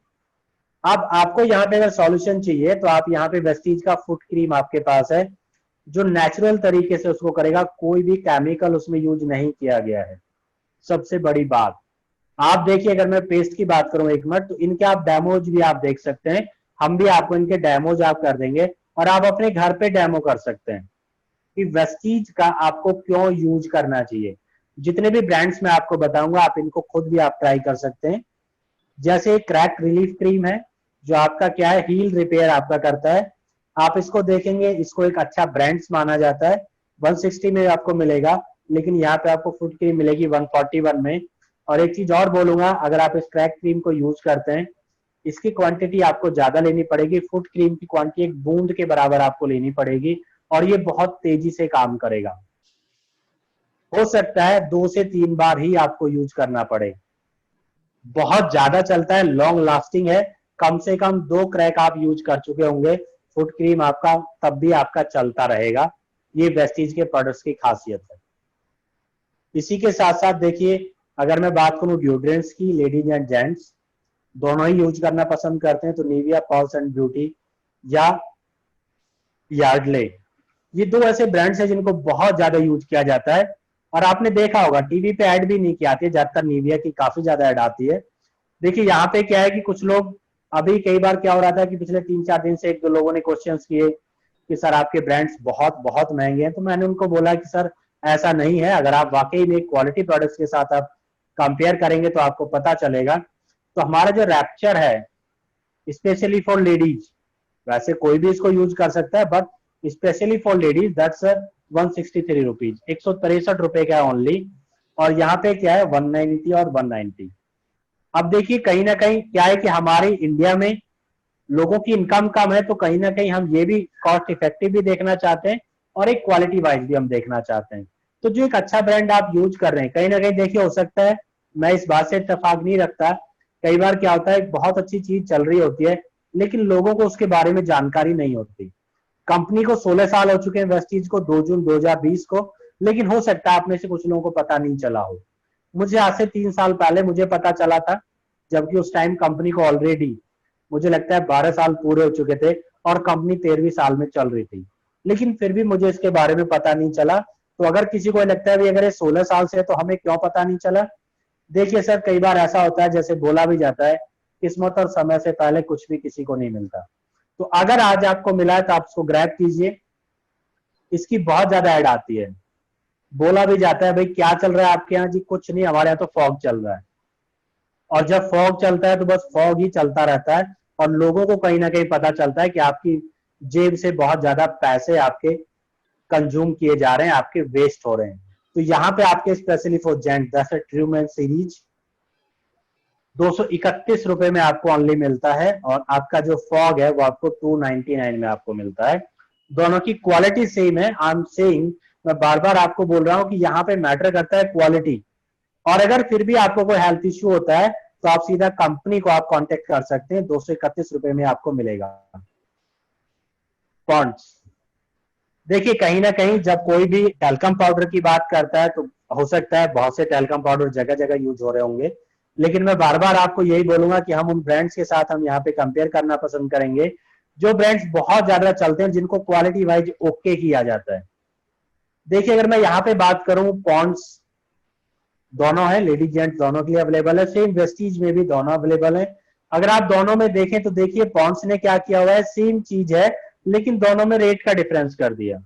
Speaker 3: अब आपको यहाँ पे अगर सॉल्यूशन चाहिए तो आप यहाँ पे वेस्टीज का फुट क्रीम आपके पास है, जो नेचुरल तरीके से उसको करेगा, कोई भी केमिकल उसमें यूज नहीं किया गया है। सबसे बड़ी बात आप देखिए, अगर मैं पेस्ट की बात करूं एक मिनट, तो इनके आप डेमोज भी आप देख सकते हैं, हम भी आपको इनके डेमोज आप कर देंगे, और आप अपने घर पे डेमो कर सकते हैं कि वेस्टीज का आपको क्यों यूज करना चाहिए। जितने भी ब्रांड्स मैं आपको बताऊंगा आप इनको खुद भी आप ट्राई कर सकते हैं। जैसे क्रैक रिलीफ क्रीम है, जो आपका क्या है, हील रिपेयर आपका करता है। आप इसको देखेंगे, इसको एक अच्छा ब्रांड्स माना जाता है, 160 में आपको मिलेगा, लेकिन यहाँ पे आपको फुट क्रीम मिलेगी 141 में। और एक चीज और बोलूंगा, अगर आप इस क्रैक क्रीम को यूज करते हैं, इसकी क्वांटिटी आपको ज्यादा लेनी पड़ेगी, फुट क्रीम की क्वांटिटी एक बूंद के बराबर आपको लेनी पड़ेगी, और ये बहुत तेजी से काम करेगा। हो सकता है 2 से 3 बार ही आपको यूज करना पड़े, बहुत ज्यादा चलता है, लॉन्ग लास्टिंग है, कम से कम 2 क्रैक आप यूज कर चुके होंगे फुट क्रीम आपका, तब भी आपका चलता रहेगा। ये वेस्टीज के प्रोडक्ट्स की खासियत है। इसी के साथ साथ देखिए, अगर मैं बात करूं डिओड्रेंट्स की, लेडीज एंड जेंट्स दोनों ही यूज करना पसंद करते हैं, तो निविया पॉल्स एंड ब्यूटी या यार्डले, ये 2 ऐसे ब्रांड्स हैं जिनको बहुत ज्यादा यूज किया जाता है। और आपने देखा होगा टीवी पे ऐड भी नहीं की आती है, ज्यादातर निविया की काफी ज्यादा ऐड आती है। देखिए यहाँ पे क्या है कि कुछ लोग, अभी कई बार क्या हो रहा था कि पिछले 3-4 दिन से 1-2 लोगों ने क्वेश्चंस किए कि सर आपके ब्रांड्स बहुत बहुत महंगे हैं, तो मैंने उनको बोला कि सर ऐसा नहीं है, अगर आप वाकई में क्वालिटी प्रोडक्ट्स के साथ आप कंपेयर करेंगे तो आपको पता चलेगा। तो हमारा जो रैप्चर है स्पेशली फॉर लेडीज, वैसे कोई भी इसको यूज कर सकता है, but specially for ladies that's 163 rupees, 163 रुपए का ओनली। और यहाँ पे क्या है 190 और 190। अब देखिए कहीं ना कहीं क्या है कि हमारे इंडिया में लोगों की इनकम कम है, तो कहीं ना कहीं हम ये भी कॉस्ट इफेक्टिव भी देखना चाहते हैं और एक क्वालिटी वाइज भी हम देखना चाहते हैं। तो जो एक अच्छा ब्रांड आप यूज कर रहे हैं, कहीं ना कहीं देखिए हो सकता है, मैं इस बात से इत्तेफाक नहीं रखता, कई बार क्या होता है बहुत अच्छी चीज चल रही होती है लेकिन लोगों को उसके बारे में जानकारी नहीं होती। कंपनी को 16 साल हो चुके हैं वेस्टीज को, 2 जून 2020 को, लेकिन हो सकता है आप में से कुछ लोगों को पता नहीं चला हो। मुझे आज से 3 साल पहले मुझे पता चला था, जबकि उस टाइम कंपनी को ऑलरेडी मुझे लगता है 12 साल पूरे हो चुके थे और कंपनी 13वीं साल में चल रही थी, लेकिन फिर भी मुझे इसके बारे में पता नहीं चला। तो अगर किसी को लगता है अगर ये 16 साल से है तो हमें क्यों पता नहीं चला, देखिए सर कई बार ऐसा होता है, जैसे बोला भी जाता है किस्मत और समय से पहले कुछ भी किसी को नहीं मिलता। तो अगर आज आपको मिला है तो आप इसको ग्रैब कीजिए, इसकी बहुत ज्यादा ऐड आती है। बोला भी जाता है भाई क्या चल रहा है आपके यहाँ जी, कुछ नहीं, हमारे यहाँ तो फॉग चल रहा है। और जब फॉग चलता है तो बस फॉग ही चलता रहता है, और लोगों को कहीं ना कहीं पता चलता है कि आपकी जेब से बहुत ज्यादा पैसे आपके कंज्यूम किए जा रहे हैं, आपके वेस्ट हो रहे हैं। तो यहाँ पे आपके specially for gent that's a Truman series 231 रुपए में आपको ऑनली मिलता है, और आपका जो फॉग है वो आपको 299 में आपको मिलता है। दोनों की क्वालिटी सेम है। आई एम सेइंग, मैं बार बार आपको बोल रहा हूं कि यहाँ पे मैटर करता है क्वालिटी। और अगर फिर भी आपको कोई हेल्थ इश्यू होता है तो आप सीधा कंपनी को आप कांटेक्ट कर सकते हैं, 231 रुपए में आपको मिलेगा। पॉन्ड्स, देखिए कहीं ना कहीं जब कोई भी टैल्कम पाउडर की बात करता है तो हो सकता है बहुत से टैल्कम पाउडर जगह जगह यूज हो रहे होंगे, लेकिन मैं बार बार आपको यही बोलूंगा कि हम उन ब्रांड्स के साथ हम यहाँ पे कंपेयर करना पसंद करेंगे जो ब्रांड्स बहुत ज्यादा चलते हैं, जिनको क्वालिटी वाइज ओके किया जाता है। देखिए अगर मैं यहाँ पे बात करूं, पॉन्ड्स दोनों है, लेडीज जेंट्स दोनों के लिए अवेलेबल है, सेम वेस्टीज में भी दोनों अवेलेबल है। अगर आप दोनों में देखें तो देखिए पॉन्ड्स ने क्या किया हुआ है, सेम चीज है लेकिन दोनों में रेट का डिफरेंस कर दिया।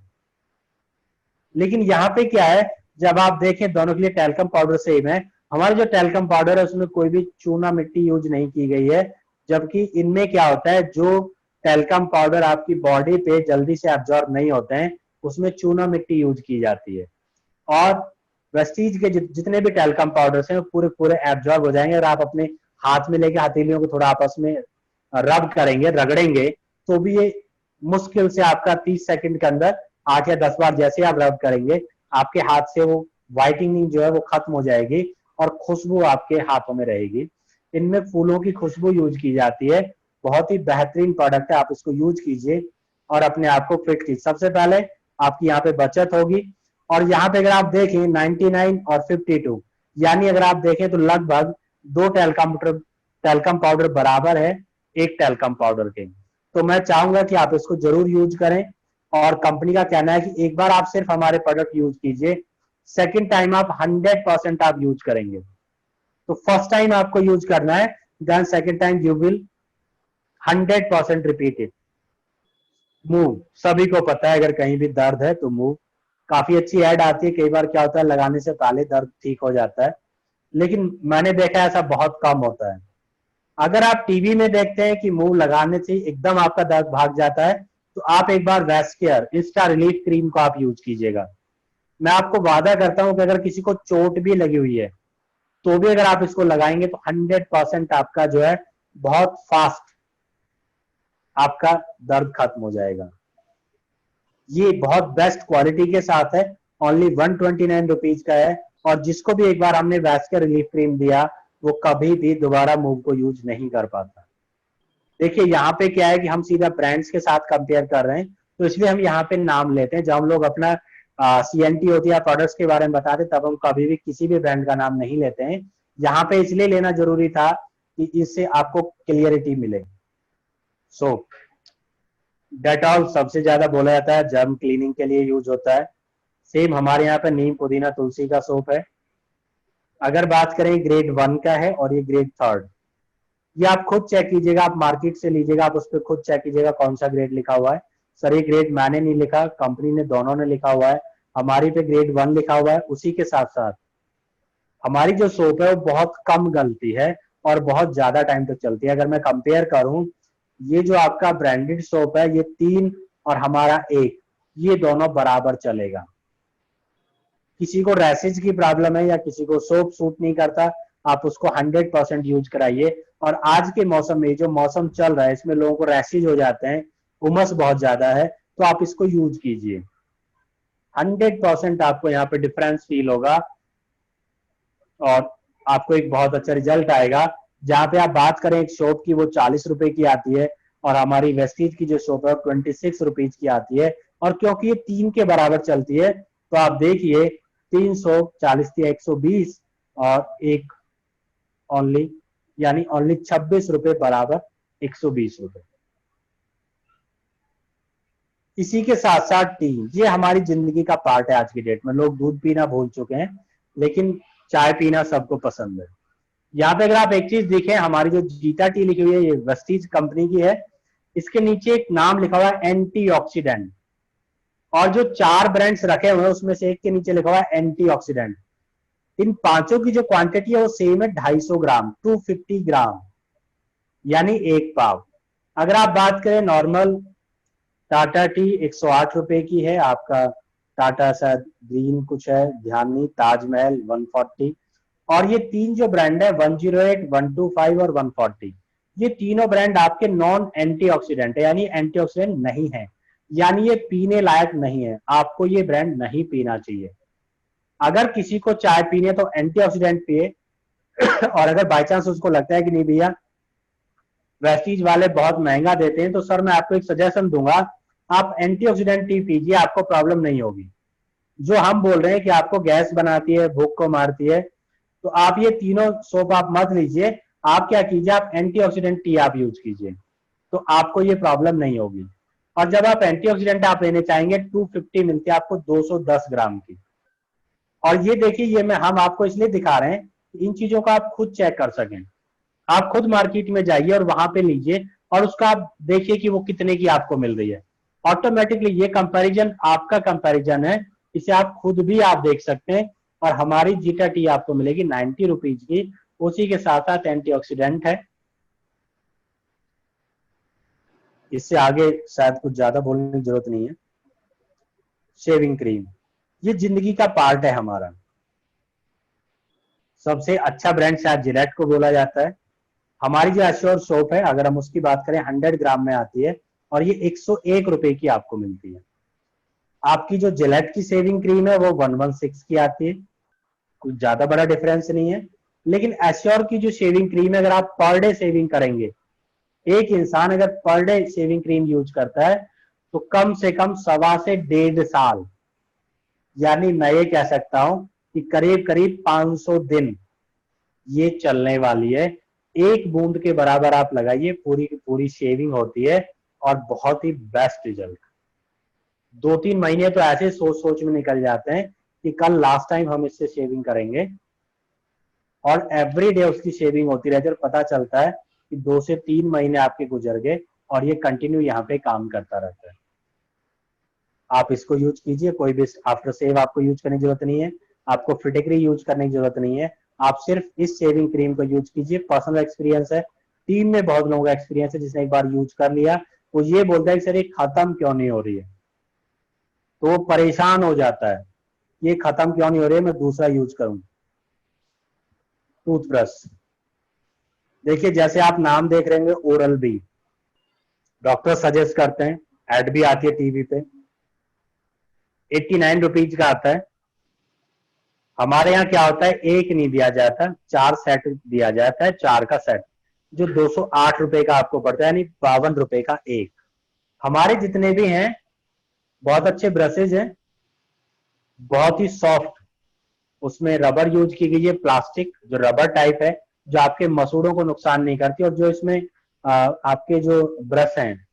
Speaker 3: लेकिन यहाँ पे क्या है, जब आप देखें दोनों के लिए टैल्कम पाउडर सेम है। हमारे जो टैल्कम पाउडर है उसमें कोई भी चूना मिट्टी यूज नहीं की गई है, जबकि इनमें क्या होता है, जो टैल्कम पाउडर आपकी बॉडी पे जल्दी से एब्जॉर्ब नहीं होते हैं उसमें चूना मिट्टी यूज की जाती है। और वेस्टीज के जितने भी टैल्कम पाउडर्स हैं वो पूरे पूरे एब्जॉर्ब हो जाएंगे। और आप अपने हाथ में लेके हथेलियों को थोड़ा आपस में रब करेंगे, रगड़ेंगे, तो भी ये मुश्किल से आपका 30 सेकंड के अंदर 8 या 10 बार जैसे आप रब करेंगे आपके हाथ से वो व्हाइटनिंग जो है वो खत्म हो जाएगी और खुशबू आपके हाथों में रहेगी। इनमें फूलों की खुशबू यूज की जाती है। बहुत ही बेहतरीन प्रोडक्ट है, आप इसको यूज कीजिए और अपने आप को फिट कीजिए। सबसे पहले आपकी यहाँ पे बचत होगी। और यहाँ पे अगर आप देखें 99 और 52, यानी अगर आप देखें तो लगभग 2 टैल्कम पाउडर बराबर है एक टैल्कम पाउडर के। तो मैं चाहूंगा कि आप इसको जरूर यूज करें। और कंपनी का कहना है कि एक बार आप सिर्फ हमारे प्रोडक्ट यूज कीजिए, सेकंड टाइम आप 100% आप यूज करेंगे। तो फर्स्ट टाइम आपको यूज करना है, then second time you will 100% repeat it. Move, सभी को पता है अगर कहीं भी दर्द है तो मूव, काफी अच्छी ऐड आती है। कई बार क्या होता है लगाने से पहले दर्द ठीक हो जाता है, लेकिन मैंने देखा है ऐसा बहुत कम होता है। अगर आप टीवी में देखते हैं कि मूव लगाने से एकदम आपका दर्द भाग जाता है, तो आप एक बार वेस्केयर इंस्टा रिलीफ क्रीम को आप यूज कीजिएगा। मैं आपको वादा करता हूं कि अगर किसी को चोट भी लगी हुई है तो भी अगर आप इसको लगाएंगे तो 100% आपका जो है बहुत फास्ट आपका दर्द खत्म हो जाएगा। ये बहुत बेस्ट क्वालिटी के साथ है, ओनली 129 रुपीज का है। और जिसको भी एक बार हमने वेस्केयर रिलीफ क्रीम दिया वो कभी भी दोबारा मूव को यूज नहीं कर पाता। देखिए यहाँ पे क्या है कि हम सीधा ब्रांड्स के साथ कंपेयर कर रहे हैं, तो इसलिए हम यहाँ पे नाम लेते हैं। जब हम लोग अपना CNT होती है प्रोडक्ट्स के बारे में बताते तब हम कभी भी किसी भी ब्रांड का नाम नहीं लेते हैं। यहाँ पे इसलिए लेना जरूरी था कि इससे आपको क्लियरिटी मिले। सोप, डेटॉल सबसे ज्यादा बोला जाता है, जर्म क्लीनिंग के लिए यूज होता है। सेम हमारे यहाँ पे नीम पुदीना तुलसी का सोप है। अगर बात करें ग्रेड 1 का है और ये ग्रेड 3, ये आप खुद चेक कीजिएगा, आप मार्केट से लीजिएगा, आप उस पर खुद चेक कीजिएगा कौन सा ग्रेड लिखा हुआ है। सर ये ग्रेड मैंने नहीं लिखा, कंपनी ने दोनों ने लिखा हुआ है। हमारी पे ग्रेड 1 लिखा हुआ है। उसी के साथ साथ हमारी जो सोप है वो बहुत कम गलती है और बहुत ज्यादा टाइम तक चलती है। अगर मैं कंपेयर करूं, ये जो आपका ब्रांडेड सोप है ये 3 और हमारा 1, ये दोनों बराबर चलेगा। किसी को रैशेज की प्रॉब्लम है या किसी को सोप सूट नहीं करता, आप उसको 100% यूज कराइए। और आज के मौसम में जो मौसम चल रहा है इसमें लोगों को रैशेज हो जाते हैं, उमस बहुत ज्यादा है, तो आप इसको यूज कीजिए। 100% आपको यहाँ पे डिफरेंस फील होगा और आपको एक बहुत अच्छा रिजल्ट आएगा। जहां पे आप बात करें एक सोप की वो 40 रुपए की आती है और हमारी वेस्टीज की जो सोप है 26 रुपीज की आती है। और क्योंकि ये 3 के बराबर चलती है तो आप देखिए 340 थी 120 और एक ओनली, यानी ओनली 26 रुपए बराबर 120 रुपए। इसी के साथ साथ टी, ये हमारी जिंदगी का पार्ट है। आज की डेट में लोग दूध पीना भूल चुके हैं लेकिन चाय पीना सबको पसंद है। यहाँ पे अगर आप एक चीज देखें, हमारी जो जीटा टी लिखी हुई है ये वेस्टीज कंपनी की है। इसके नीचे एक नाम लिखा हुआ है एंटीऑक्सीडेंट, और जो 4 ब्रांड्स रखे हुए हैं उसमें से एक के नीचे लिखा हुआ है एंटीऑक्सीडेंट। इन पांचों की जो क्वांटिटी है वो सेम है, 250 ग्राम, 250 ग्राम, यानी 1 पाव। अगर आप बात करें नॉर्मल टाटा टी 108 रुपए की है, आपका टाटा शायद ग्रीन कुछ है, ध्यान नहीं, ताजमहल 140, और ये 3 जो ब्रांड है 108, 125 और 140, ये तीनों ब्रांड आपके नॉन एंटीऑक्सीडेंट है, यानी एंटीऑक्सीडेंट नहीं है, यानी ये पीने लायक नहीं है, आपको ये ब्रांड नहीं पीना चाहिए। अगर किसी को चाय पीनी है तो एंटीऑक्सीडेंट पिए और अगर बाई चांस उसको लगता है कि नहीं भैया वेस्टीज वाले बहुत महंगा देते हैं, तो सर मैं आपको एक सजेशन दूंगा, आप एंटीऑक्सीडेंट टी पीजिए, आपको प्रॉब्लम नहीं होगी। जो हम बोल रहे हैं कि आपको गैस बनाती है, भूख को मारती है, तो आप ये तीनों सोप आप मत लीजिए, आप क्या कीजिए, आप एंटीऑक्सीडेंट टी आप यूज कीजिए, तो आपको ये प्रॉब्लम नहीं होगी। और जब आप एंटीऑक्सीडेंट आप लेने चाहेंगे 250 मिलती है आपको 210 ग्राम की। और ये देखिए, ये हम आपको इसलिए दिखा रहे हैं इन चीजों का आप खुद चेक कर सकें। आप खुद मार्केट में जाइए और वहां पे लीजिए और उसका आप देखिए कि वो कितने की आपको मिल रही है। ऑटोमेटिकली ये कंपैरिजन आपका कंपैरिजन है, इसे आप खुद भी आप देख सकते हैं। और हमारी जीटा टी आपको मिलेगी 90 रुपीज की, उसी के साथ साथ एंटीऑक्सीडेंट है। इससे आगे शायद कुछ ज्यादा बोलने की जरूरत नहीं है। शेविंग क्रीम, ये जिंदगी का पार्ट है हमारा। सबसे अच्छा ब्रांड शायद जिलेट को बोला जाता है। हमारी जो एश्योर सोप है, अगर हम उसकी बात करें 100 ग्राम में आती है और ये 101 रुपए की आपको मिलती है। आपकी जो जिलेट की शेविंग क्रीम है वो 116 की आती है, कुछ ज्यादा बड़ा डिफरेंस नहीं है। लेकिन एश्योर की जो शेविंग क्रीम है, अगर आप पर डे शेविंग करेंगे, एक इंसान अगर per day shaving cream use करता है तो कम से कम 1.25 से 1.5 साल, यानी मैं ये कह सकता हूं कि करीब करीब 500 दिन ये चलने वाली है। एक बूंद के बराबर आप लगाइए, पूरी की पूरी शेविंग होती है और बहुत ही बेस्ट रिजल्ट। 2-3 महीने तो ऐसे सोच सोच में निकल जाते हैं कि कल लास्ट टाइम हम इससे शेविंग करेंगे, और एवरी डे उसकी शेविंग होती रहती है और पता चलता है कि 2 से 3 महीने आपके गुजर गए और ये कंटिन्यू यहाँ पे काम करता रहता है। आप इसको यूज कीजिए, कोई भी आफ्टर सेव आपको यूज करने की जरूरत नहीं है, आपको फिटेक्री यूज करने की जरूरत नहीं है, आप सिर्फ इस शेविंग क्रीम को यूज कीजिए। पर्सनल एक्सपीरियंस है, टीम में बहुत लोगों का एक्सपीरियंस है, जिसने एक बार यूज कर लिया वो ये बोलता है कि सर ये खत्म क्यों नहीं हो रही है, तो वो परेशान हो जाता है, ये खत्म क्यों नहीं हो रही है, मैं दूसरा यूज करूं। टूथब्रश, देखिए जैसे आप नाम देख रहे होंगे ओरल बी, डॉक्टर सजेस्ट करते हैं, एड भी आती है टीवी पे, 89 रुपीज का आता है। हमारे यहाँ क्या होता है, एक नहीं दिया जाता, 4 सेट दिया जाता है, 4 का सेट, जो 208 रुपए का आपको पड़ता है, यानी 52 रुपए का एक। हमारे जितने भी हैं बहुत अच्छे ब्रशेज हैं, बहुत ही सॉफ्ट, उसमें रबर यूज की गई है, प्लास्टिक जो रबर टाइप है, जो आपके मसूड़ों को नुकसान नहीं करती, और जो इसमें आपके जो ब्रश हैं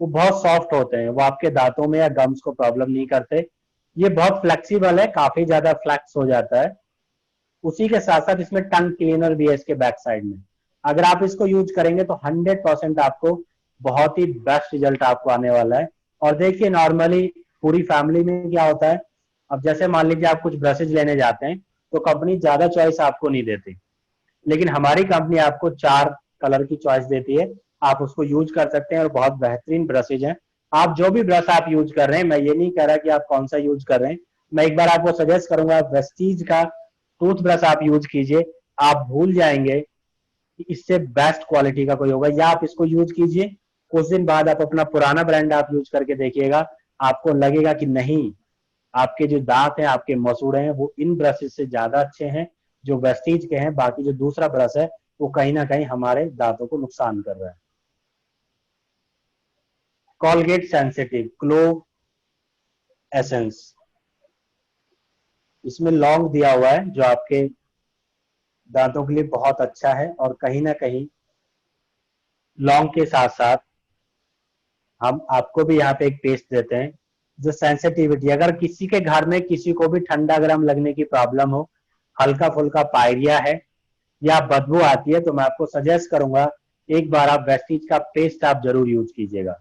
Speaker 3: वो बहुत सॉफ्ट होते हैं, वो आपके दांतों में या गम्स को प्रॉब्लम नहीं करते। ये बहुत फ्लेक्सिबल है, काफी ज्यादा फ्लेक्स हो जाता है। उसी के साथ साथ इसमें टंग क्लीनर भी है इसके बैक साइड में। अगर आप इसको यूज करेंगे तो 100% आपको बहुत ही बेस्ट रिजल्ट आपको आने वाला है। और देखिए नॉर्मली पूरी फैमिली में क्या होता है, अब जैसे मान लीजिए आप कुछ ब्रशेज लेने जाते हैं तो कंपनी ज्यादा चॉइस आपको नहीं देती, लेकिन हमारी कंपनी आपको 4 कलर की चॉइस देती है, आप उसको यूज कर सकते हैं और बहुत बेहतरीन ब्रशेज हैं। आप जो भी ब्रश आप यूज कर रहे हैं, मैं ये नहीं कह रहा कि आप कौन सा यूज कर रहे हैं, मैं एक बार आपको सजेस्ट करूंगा वेस्टीज का टूथब्रश आप यूज कीजिए, आप भूल जाएंगे कि इससे बेस्ट क्वालिटी का कोई होगा। या आप इसको यूज कीजिए, कुछ दिन बाद आप अपना पुराना ब्रांड आप यूज करके देखिएगा, आपको लगेगा कि नहीं, आपके जो दांत हैं, आपके मसूड़े हैं, वो इन ब्रशेज से ज्यादा अच्छे हैं जो वेस्टीज के हैं। बाकी जो दूसरा ब्रश है वो कहीं ना कहीं हमारे दांतों को नुकसान कर रहा है। कॉलगेट सेंसिटिव क्लोव एसेंस, इसमें लौंग दिया हुआ है जो आपके दांतों के लिए बहुत अच्छा है, और कहीं ना कहीं लौंग के साथ साथ हम आपको भी यहाँ पे एक पेस्ट देते हैं जो सेंसिटिविटी, अगर किसी के घर में किसी को भी ठंडा गर्म लगने की प्रॉब्लम हो, हल्का फुल्का पायरिया है या बदबू आती है, तो मैं आपको सजेस्ट करूंगा एक बार आप वेस्टीज का पेस्ट आप जरूर यूज कीजिएगा।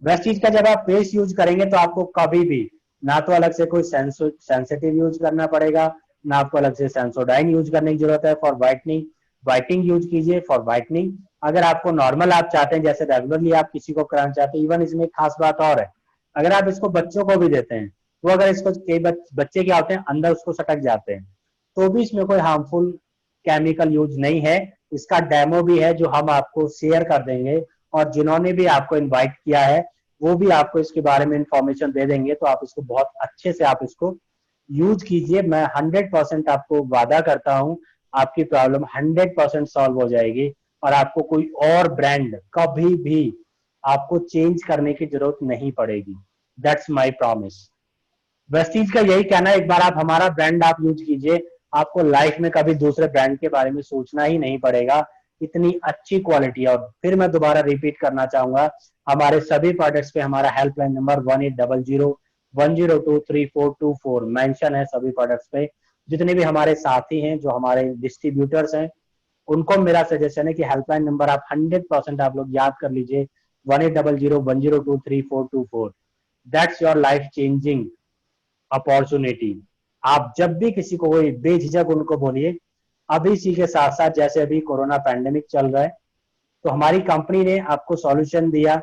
Speaker 3: वेस्टीज का जब आप पेस्ट यूज करेंगे तो आपको कभी भी ना तो अलग से कोई सेंसिटिव यूज करना पड़ेगा, ना आपको अलग से सेंसोडाइन यूज करने की जरूरत है फॉर व्हाइटनिंग। व्हाइटनिंग यूज कीजिए फॉर व्हाइटनिंग। अगर आपको नॉर्मल आप चाहते हैं, जैसे रेगुलरली आप किसी को कराना चाहते हैं, इवन इसमें खास बात और है, अगर आप इसको बच्चों को भी देते हैं तो अगर इसको कई बच्चे क्या होते हैं अंदर उसको सटक जाते हैं, तो भी इसमें कोई हार्मफुल केमिकल यूज नहीं है। इसका डेमो भी है जो हम आपको शेयर कर देंगे, और जिन्होंने भी आपको इनवाइट किया है वो भी आपको इसके बारे में इंफॉर्मेशन दे देंगे। तो आप इसको बहुत अच्छे से आप इसको यूज कीजिए। मैं 100% आपको वादा करता हूं आपकी प्रॉब्लम 100% सॉल्व हो जाएगी, और आपको कोई और ब्रांड कभी भी आपको चेंज करने की जरूरत नहीं पड़ेगी। That's my promise. वेस्टीज का यही कहना है, एक बार आप हमारा ब्रांड आप यूज कीजिए, आपको लाइफ में कभी दूसरे ब्रांड के बारे में सोचना ही नहीं पड़ेगा। इतनी अच्छी क्वालिटी। और फिर मैं दोबारा रिपीट करना चाहूंगा, हमारे सभी प्रोडक्ट्स पे हमारा हेल्पलाइन नंबर 1800-102-3424 मेंशन है सभी प्रोडक्ट्स पे। जितने भी हमारे साथी हैं जो हमारे डिस्ट्रीब्यूटर्स हैं, उनको मेरा सजेशन है कि हेल्पलाइन नंबर आप 100% आप लोग याद कर लीजिए, 1800-102-3424। That's your life changing opportunity. आप जब भी किसी को कोई बेझिझक उनको बोलिए। अभी इसी के साथ साथ जैसे अभी कोरोना पैंडेमिक चल रहा है, तो हमारी कंपनी ने आपको सॉल्यूशन दिया।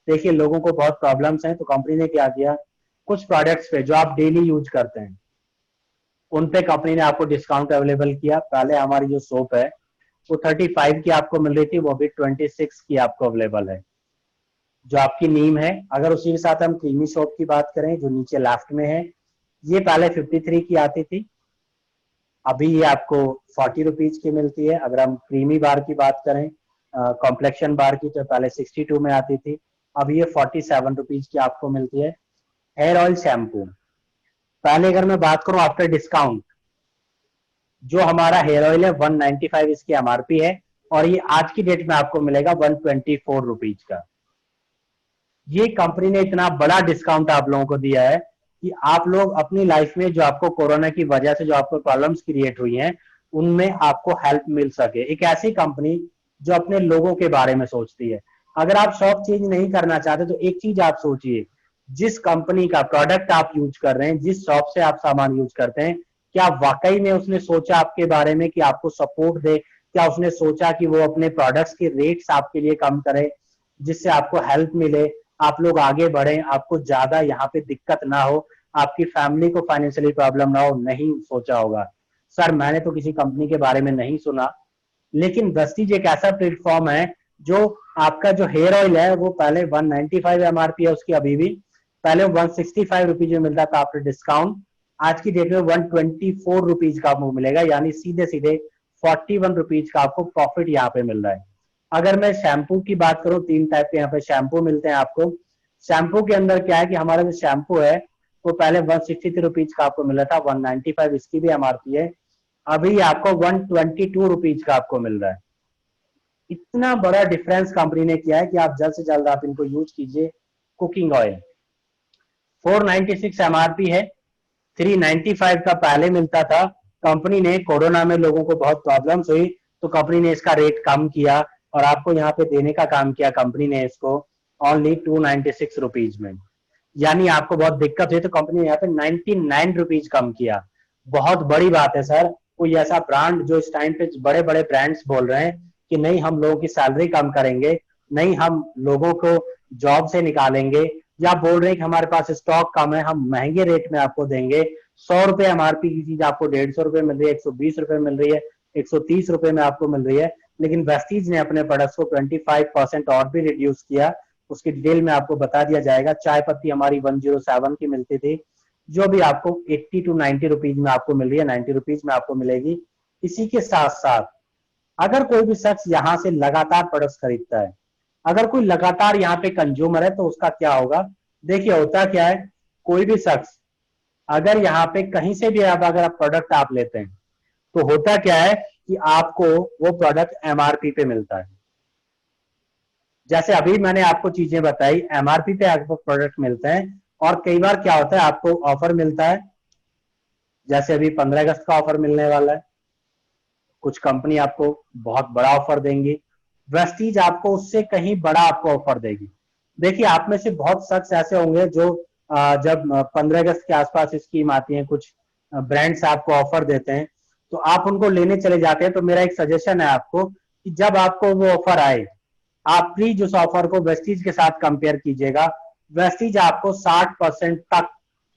Speaker 3: देखिए लोगों को बहुत प्रॉब्लम्स हैं, तो कंपनी ने क्या किया, कुछ प्रोडक्ट्स पे जो आप डेली यूज करते हैं उन पे कंपनी ने आपको डिस्काउंट अवेलेबल किया। पहले हमारी जो सोप है वो 35 की आपको मिल रही थी, वो अभी 26 की आपको अवेलेबल है। जो आपकी नीम है, अगर उसी के साथ हम क्रीमी सोप की बात करें जो नीचे लेफ्ट में है, ये पहले 53 की आती थी, अभी ये आपको 40 रुपीज की मिलती है। अगर हम क्रीमी बार की बात करें, कॉम्प्लेक्शन बार की, तो पहले 62 में आती थी, अब ये 47 रुपीज की आपको मिलती है। हेयर ऑयल शैम्पू, पहले अगर मैं बात करूं आफ्टर डिस्काउंट, जो हमारा हेयर ऑयल है 195 इसकी एमआरपी है, और ये आज की डेट में आपको मिलेगा 124 रुपीज का। ये कंपनी ने इतना बड़ा डिस्काउंट आप लोगों को दिया है कि आप लोग अपनी लाइफ में जो आपको कोरोना की वजह से जो आपको प्रॉब्लम्स क्रिएट हुई हैं उनमें आपको हेल्प मिल सके। एक ऐसी कंपनी जो अपने लोगों के बारे में सोचती है। अगर आप शॉप चेंज नहीं करना चाहते तो एक चीज आप सोचिए, जिस कंपनी का प्रोडक्ट आप यूज कर रहे हैं, जिस शॉप से आप सामान यूज करते हैं, क्या वाकई में उसने सोचा आपके बारे में कि आपको सपोर्ट दे? क्या उसने सोचा कि वो अपने प्रोडक्ट्स के रेट्स आपके लिए कम करे जिससे आपको हेल्प मिले, आप लोग आगे बढ़े, आपको ज्यादा यहाँ पे दिक्कत ना हो, आपकी फैमिली को फाइनेंशियली प्रॉब्लम ना हो? नहीं सोचा होगा। सर मैंने तो किसी कंपनी के बारे में नहीं सुना, लेकिन वेस्टीज एक ऐसा प्लेटफॉर्म है जो आपका जो हेयर ऑयल है वो पहले 195 एमआरपी है उसकी, अभी भी पहले 165 रुपीज में मिलता था आफ्टर डिस्काउंट, आज की डेट में 124 रुपीज का आपको मिलेगा, यानी सीधे सीधे 41 रुपीज का आपको प्रॉफिट यहाँ पे मिल रहा है। अगर मैं शैम्पू की बात करूं, 3 टाइप के यहाँ पे शैम्पू मिलते हैं आपको। शैम्पू के अंदर क्या है कि हमारा जो शैम्पू है वो पहले 163 रुपीज का आपको मिल रहा था, 195 इसकी भी एमआरपी है, अभी आपको 122 रुपीज का आपको मिल रहा है। इतना बड़ा डिफरेंस कंपनी ने किया है कि आप जल्द से जल्द आप इनको यूज कीजिए। कुकिंग ऑयल 496 एमआरपी है, 395 का पहले मिलता था। कंपनी ने कोरोना में लोगों को बहुत प्रॉब्लम्स हुई तो कंपनी ने इसका रेट कम किया और आपको यहाँ पे देने का काम किया कंपनी ने इसको ओनली 296 रुपीज में। यानी आपको बहुत दिक्कत हुई तो कंपनी ने यहाँ पे 99 रुपीज कम किया। बहुत बड़ी बात है सर। कोई ऐसा ब्रांड जो इस टाइम पे बड़े बड़े ब्रांड्स बोल रहे हैं कि नहीं हम लोगों की सैलरी कम करेंगे, नहीं हम लोगों को जॉब से निकालेंगे, या बोल रहे हैं कि हमारे पास स्टॉक कम है हम महंगे रेट में आपको देंगे, 100 रुपए एमआरपी की चीज आपको 150 रुपए मिल रही है, 120 रुपए मिल रही है, 130 रुपए में आपको मिल रही है। लेकिन वेस्टीज ने अपने प्रोडक्ट्स को 25% और भी रिड्यूस किया, उसकी डिटेल में आपको बता दिया जाएगा। चाय पत्ती हमारी 107 की मिलती थी, जो भी आपको 80 to 90 रुपीज में आपको मिल रही है, 90 रुपीज में आपको मिलेगी। इसी के साथ साथ अगर कोई भी शख्स यहाँ से लगातार प्रोडक्ट्स खरीदता है, अगर कोई लगातार यहाँ पे कंज्यूमर है तो उसका क्या होगा? देखिए होता क्या है, कोई भी शख्स अगर यहाँ पे कहीं से भी अगर आप प्रोडक्ट आप लेते हैं तो होता क्या है कि आपको वो प्रोडक्ट एमआरपी पे मिलता है। जैसे अभी मैंने आपको चीजें बताई, एमआरपी पे आपको प्रोडक्ट मिलते हैं, और कई बार क्या होता है आपको ऑफर मिलता है, जैसे अभी 15 अगस्त का ऑफर मिलने वाला है, कुछ कंपनी आपको बहुत बड़ा ऑफर देंगी, वेस्टीज आपको उससे कहीं बड़ा आपको ऑफर देगी। देखिए आप में से बहुत शख्स ऐसे होंगे जो जब 15 अगस्त के आसपास स्कीम आती है, कुछ ब्रांड्स आपको ऑफर देते हैं, तो आप उनको लेने चले जाते हैं। तो मेरा एक सजेशन है आपको कि जब आपको वो ऑफर आए, आप प्लीज उस ऑफर को वेस्टीज के साथ कंपेयर कीजिएगा। वेस्टीज आपको 60% तक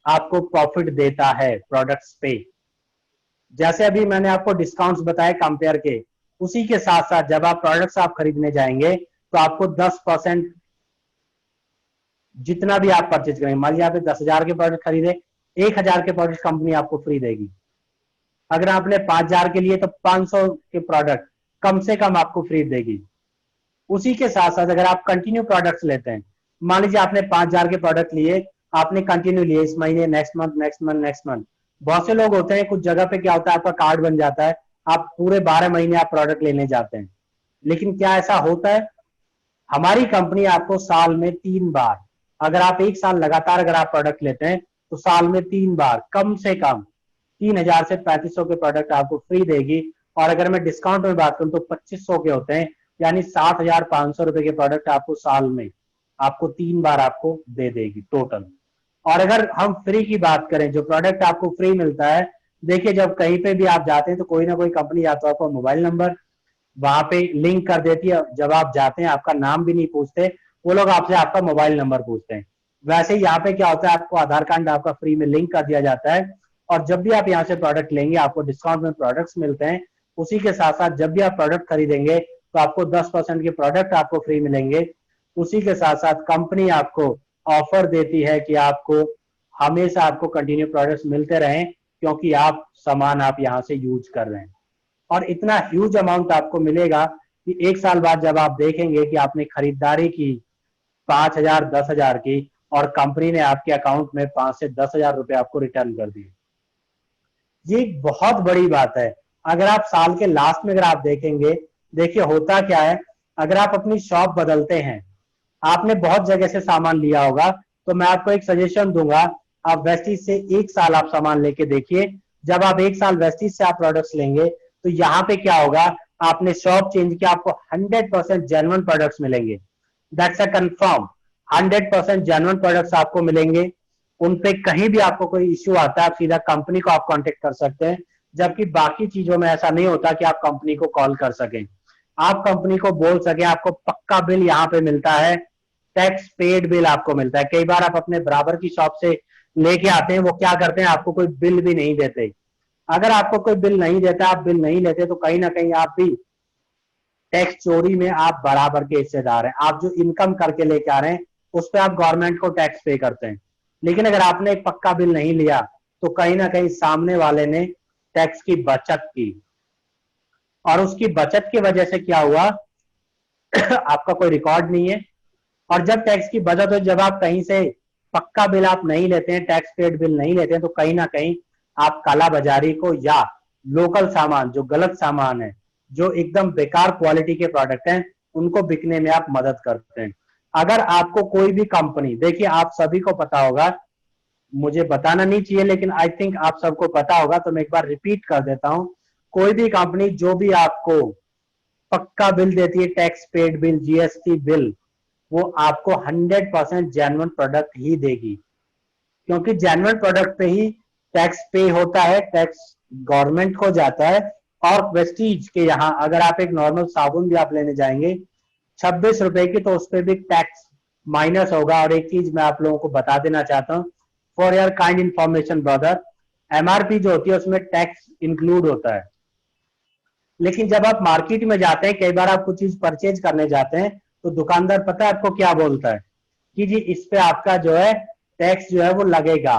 Speaker 3: आपको प्रॉफिट देता है प्रोडक्ट्स पे। जैसे अभी मैंने आपको डिस्काउंट्स बताए कंपेयर के, उसी के साथ साथ जब आप प्रोडक्ट्स आप खरीदने जाएंगे तो आपको 10% जितना भी आप परचेज करेंगे, मान लीजिए आप 10,000 के प्रोडक्ट खरीदे, 1,000 के प्रोडक्ट कंपनी आपको फ्री देगी। अगर आपने 5,000 के लिए तो 500 के प्रोडक्ट कम से कम आपको फ्री देगी। उसी के साथ साथ अगर आप कंटिन्यू प्रोडक्ट्स लेते हैं, मान लीजिए आपने 5,000 के प्रोडक्ट लिए, आपने कंटिन्यू लिए इस महीने, next month, next month, next month. बहुत से लोग होते हैं, कुछ जगह पे क्या होता है, आपका कार्ड बन जाता है, आप पूरे 12 महीने आप प्रोडक्ट लेने जाते हैं। लेकिन क्या ऐसा होता है? हमारी कंपनी आपको साल में 3 बार, अगर आप एक साल लगातार अगर आप प्रोडक्ट लेते हैं तो साल में 3 बार कम से कम 3,000 से 3,500 के प्रोडक्ट आपको फ्री देगी। और अगर मैं डिस्काउंट में बात करूं तो 2,500 के होते हैं, यानी 7,500 रुपए के प्रोडक्ट आपको साल में आपको 3 बार आपको दे देगी टोटल। और अगर हम फ्री की बात करें, जो प्रोडक्ट आपको फ्री मिलता है, देखिए जब कहीं पे भी आप जाते हैं तो कोई ना कोई कंपनी या तो आपको मोबाइल नंबर वहां पे लिंक कर देती है। जब आप जाते हैं आपका नाम भी नहीं पूछते, वो लोग आपसे आपका मोबाइल नंबर पूछते हैं। वैसे ही यहाँ पे क्या होता है, आपको आधार कार्ड आपका फ्री में लिंक कर दिया जाता है। और जब भी आप यहाँ से प्रोडक्ट लेंगे आपको डिस्काउंट में प्रोडक्ट्स मिलते हैं। उसी के साथ साथ जब भी आप प्रोडक्ट खरीदेंगे तो आपको 10% के प्रोडक्ट आपको फ्री मिलेंगे। उसी के साथ साथ कंपनी आपको ऑफर देती है कि आपको हमेशा आपको कंटिन्यू प्रोडक्ट्स मिलते रहें, क्योंकि आप सामान आप यहाँ से यूज कर रहे हैं। और इतना ह्यूज अमाउंट आपको मिलेगा कि एक साल बाद जब आप देखेंगे कि आपने खरीदारी की 5,000, 10,000 की, और कंपनी ने आपके अकाउंट में 5 से 10,000 रुपए आपको रिटर्न कर दिए। ये एक बहुत बड़ी बात है। अगर आप साल के लास्ट में अगर आप देखेंगे, देखिए होता क्या है, अगर आप अपनी शॉप बदलते हैं, आपने बहुत जगह से सामान लिया होगा, तो मैं आपको एक सजेशन दूंगा, आप वेस्टीज से एक साल आप सामान लेके देखिए। जब आप एक साल वेस्टीज से आप प्रोडक्ट्स लेंगे तो यहाँ पे क्या होगा, आपने शॉप चेंज किया, आपको 100% जेन्युइन प्रोडक्ट्स मिलेंगे। That's a confirm, 100% genuine products आपको मिलेंगे। उन पे कहीं भी आपको कोई इश्यू आता है, आप सीधा कंपनी को आप कांटेक्ट कर सकते हैं। जबकि बाकी चीजों में ऐसा नहीं होता कि आप कंपनी को कॉल कर सकें। आप कंपनी को बोल सके, आपको पक्का बिल यहाँ पे मिलता है, टैक्स पेड बिल आपको मिलता है। कई बार आप अपने बराबर की शॉप से लेके आते हैं, वो क्या करते हैं, आपको कोई बिल भी नहीं देते। अगर आपको कोई बिल नहीं देता, आप बिल नहीं लेते, तो कहीं ना कहीं आप भी टैक्स चोरी में आप बराबर के हिस्सेदार हैं। आप जो इनकम करके लेके आ रहे हैं उस पर आप गवर्नमेंट को टैक्स पे करते हैं। लेकिन अगर आपने एक पक्का बिल नहीं लिया तो कहीं ना कहीं सामने वाले ने टैक्स की बचत की, और उसकी बचत की वजह से क्या हुआ आपका कोई रिकॉर्ड नहीं है। और जब टैक्स की बचत हो, जब आप कहीं से पक्का बिल आप नहीं लेते हैं, टैक्स पेड बिल नहीं लेते हैं, तो कहीं ना कहीं आप काला बाजारी को या लोकल सामान, जो गलत सामान है, जो एकदम बेकार क्वालिटी के प्रोडक्ट हैं, उनको बिकने में आप मदद करते हैं। अगर आपको कोई भी कंपनी, देखिए आप सभी को पता होगा, मुझे बताना नहीं चाहिए लेकिन आई थिंक आप सबको पता होगा, तो मैं एक बार रिपीट कर देता हूं। कोई भी कंपनी जो भी आपको पक्का बिल देती है, tax paid bill, GST bill, वो आपको 100% जेन्युइन प्रोडक्ट ही देगी। क्योंकि जेन्युइन प्रोडक्ट पे ही टैक्स पे होता है, टैक्स गवर्नमेंट को जाता है। और वेस्टीज के यहाँ अगर आप एक नॉर्मल साबुन भी आप लेने जाएंगे 26 रुपए की, तो उस पर भी टैक्स माइनस होगा। और एक चीज मैं आप लोगों को बता देना चाहता हूँ, for your kind information brother, MRP जो होती है उसमें टैक्स इंक्लूड होता है। लेकिन जब आप मार्केट में जाते हैं, कई बार आप कुछ चीज परचेज करने जाते हैं, तो दुकानदार पता है आपको क्या बोलता है कि जी इस पे आपका जो है टैक्स जो है वो लगेगा।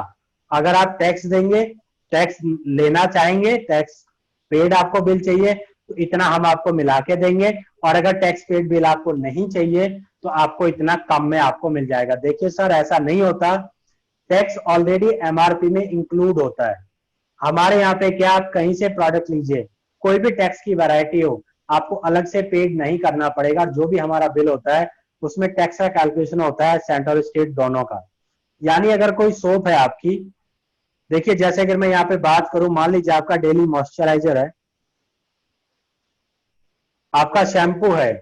Speaker 3: अगर आप टैक्स देंगे, टैक्स लेना चाहेंगे, टैक्स पेड आपको बिल चाहिए, तो इतना हम आपको मिला के देंगे। और अगर टैक्स पेड बिल आपको नहीं चाहिए तो आपको इतना कम में आपको मिल जाएगा। देखिए सर, ऐसा नहीं होता, टैक्स ऑलरेडी एमआरपी में इंक्लूड होता है। हमारे यहाँ पे क्या, आप कहीं से प्रोडक्ट लीजिए, कोई भी टैक्स की वैरायटी हो, आपको अलग से पेड नहीं करना पड़ेगा। जो भी हमारा बिल होता है उसमें टैक्स का कैलकुलेशन होता है, सेंट्रल और स्टेट दोनों का। यानी अगर कोई सोप है आपकी, देखिए जैसे अगर मैं यहाँ पे बात करूं, मान लीजिए आपका डेली मॉइस्चराइजर है, आपका शैम्पू है,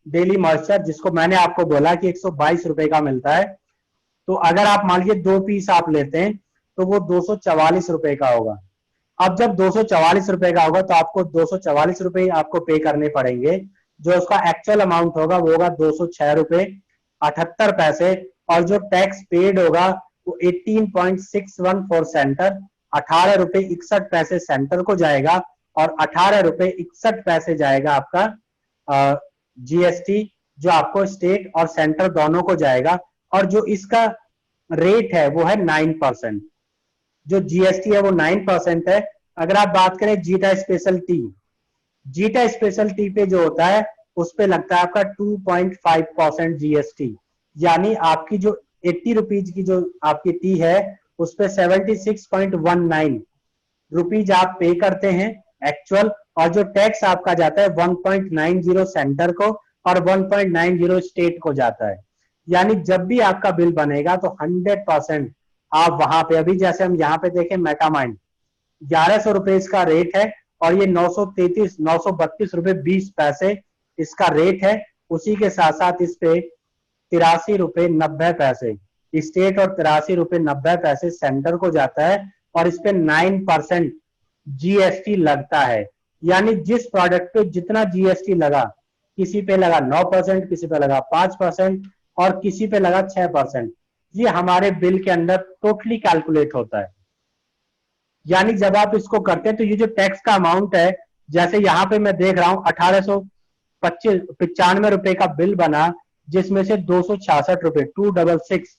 Speaker 3: डेली मॉइस्चर, जिसको मैंने आपको बोला कि 122 रुपए का मिलता है, तो अगर आप मान लीजिए 2 पीस आप लेते हैं तो वो 244 रुपए का होगा। अब जब 244 रुपए का होगा तो आपको 244 रुपए आपको पे करने पड़ेंगे। जो उसका एक्चुअल अमाउंट होगा वो होगा 206 रुपए 78 पैसे, और जो टैक्स पेड होगा वो 18.61 फॉर सेंटर, 18 रुपए 61 पैसे सेंटर को जाएगा, और 18 रुपए 61 पैसे जाएगा आपका जीएसटी, जो आपको स्टेट और सेंटर दोनों को जाएगा। और जो इसका रेट है वो है 9%। जो जीएसटी है वो 9% है। अगर आप बात करें zeta special T, zeta special T पे जो होता है उस पे लगता है आपका 2.5% जीएसटी, यानी आपकी जो 80 रुपीज की जो आपकी टी है उस पे 76.19 रुपीज आप पे करते हैं एक्चुअल, और जो टैक्स आपका जाता है 1.90 सेंटर को और 1.90 स्टेट को जाता है। यानी जब भी आपका बिल बनेगा तो 100% आप वहां पे, अभी जैसे हम यहाँ पे देखें मेटामाइंड 1100 रुपए इसका रेट है, और ये 932 रुपए 20 पैसे इसका रेट है। उसी के साथ साथ इस पे 83 रुपए 90 पैसे स्टेट और 83 रुपए 90 पैसे सेंटर को जाता है, और इस पे 9% जीएसटी लगता है। यानी जिस प्रोडक्ट पे जितना जीएसटी लगा, किसी पे लगा 9%, किसी पे लगा 5% और किसी पे लगा 6%, ये हमारे बिल के अंदर टोटली कैलकुलेट होता है। यानी जब आप इसको करते हैं तो ये जो टैक्स का अमाउंट है, जैसे यहाँ पे मैं देख रहा हूं 1895 रुपए का बिल बना, जिसमें से 266 रुपए 266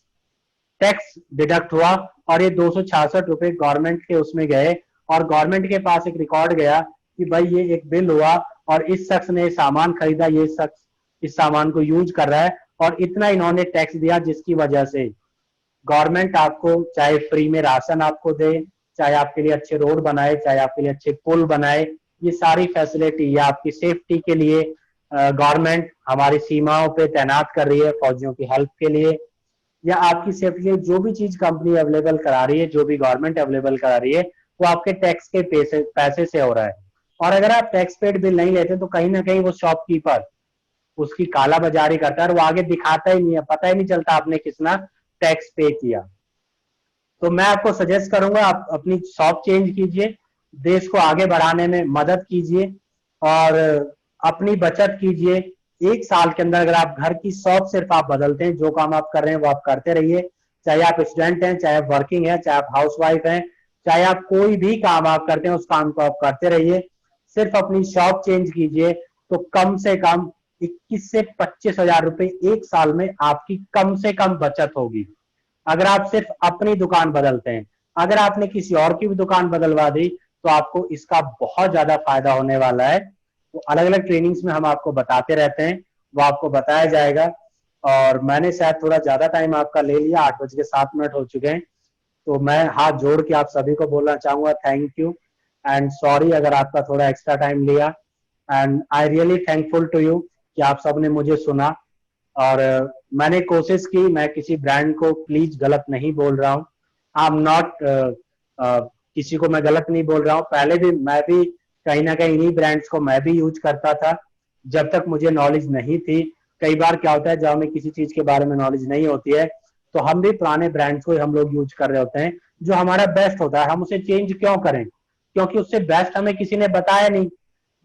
Speaker 3: टैक्स डिडक्ट हुआ, और ये 266 रुपए गवर्नमेंट के उसमें गए, और गवर्नमेंट के पास एक रिकॉर्ड गया कि भाई ये एक बिल हुआ और इस शख्स ने सामान खरीदा, ये शख्स इस सामान को यूज कर रहा है, और इतना इन्होंने टैक्स दिया, जिसकी वजह से गवर्नमेंट आपको चाहे फ्री में राशन आपको दे, चाहे आपके लिए अच्छे रोड बनाए, चाहे आपके लिए अच्छे पुल बनाए, ये सारी फैसिलिटी या आपकी सेफ्टी के लिए गवर्नमेंट हमारी सीमाओं पे तैनात कर रही है फौजियों की हेल्प के लिए, या आपकी सेफ्टी के लिए जो भी चीज कंपनी अवेलेबल करा रही है, जो भी गवर्नमेंट अवेलेबल करा रही है, वो आपके टैक्स के पैसे से हो रहा है। और अगर आप टैक्स पेड बिल नहीं लेते तो कहीं ना कहीं वो शॉपकीपर उसकी काला बाजारी करता है, और वो आगे दिखाता ही नहीं है, पता ही नहीं चलता आपने कितना टैक्स पे किया। तो मैं आपको सजेस्ट करूंगा आप अपनी शॉप चेंज कीजिए, देश को आगे बढ़ाने में मदद कीजिए और अपनी बचत कीजिए। 1 साल के अंदर अगर आप घर की शॉप सिर्फ आप बदलते हैं, जो काम आप कर रहे हैं वो आप करते रहिए, चाहे आप स्टूडेंट हैं, चाहे आप वर्किंग हैं, चाहे आप हाउसवाइफ हैं, चाहे आप कोई भी काम आप करते हैं उस काम को आप करते रहिए। सिर्फ अपनी शॉप चेंज कीजिए तो कम से कम 21 से 25 हजार रुपए 1 साल में आपकी कम से कम बचत होगी, अगर आप सिर्फ अपनी दुकान बदलते हैं। अगर आपने किसी और की भी दुकान बदलवा दी तो आपको इसका बहुत ज्यादा फायदा होने वाला है। तो अलग अलग ट्रेनिंग्स में हम आपको बताते रहते हैं, वो आपको बताया जाएगा। और मैंने शायद थोड़ा ज्यादा टाइम आपका ले लिया, 8:07 हो चुके हैं, तो मैं हाथ जोड़ के आप सभी को बोलना चाहूंगा थैंक यू एंड सॉरी अगर आपका थोड़ा एक्स्ट्रा टाइम लिया, and I really thankful to you कि आप सब ने मुझे सुना। और मैंने कोशिश की, मैं किसी ब्रांड को प्लीज गलत नहीं बोल रहा हूँ, आई एम नॉट किसी को मैं गलत नहीं बोल रहा हूँ। पहले भी मैं भी कहीं ना कहीं इन्हीं ब्रांड्स को मैं भी यूज करता था जब तक मुझे नॉलेज नहीं थी। कई बार क्या होता है जब हमें किसी चीज के बारे में नॉलेज नहीं होती है तो हम भी पुराने ब्रांड्स को हम लोग यूज कर रहे होते हैं, जो हमारा बेस्ट होता है। हम उसे चेंज क्यों करें? क्योंकि उससे बेस्ट हमें किसी ने बताया नहीं।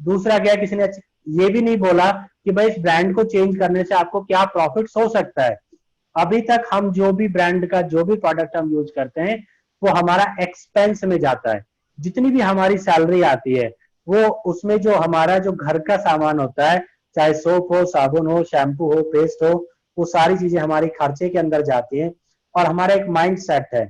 Speaker 3: दूसरा क्या, किसी ने ये भी नहीं बोला कि भाई इस ब्रांड को चेंज करने से आपको क्या प्रॉफिट्स हो सकता है। अभी तक हम जो भी ब्रांड का जो भी प्रोडक्ट हम यूज करते हैं वो हमारा एक्सपेंस में जाता है। जितनी भी हमारी सैलरी आती है वो उसमें जो हमारा जो घर का सामान होता है, चाहे सोप हो, साबुन हो, शैम्पू हो, पेस्ट हो, वो सारी चीजें हमारी खर्चे के अंदर जाती हैं। और हमारा एक माइंड सेट है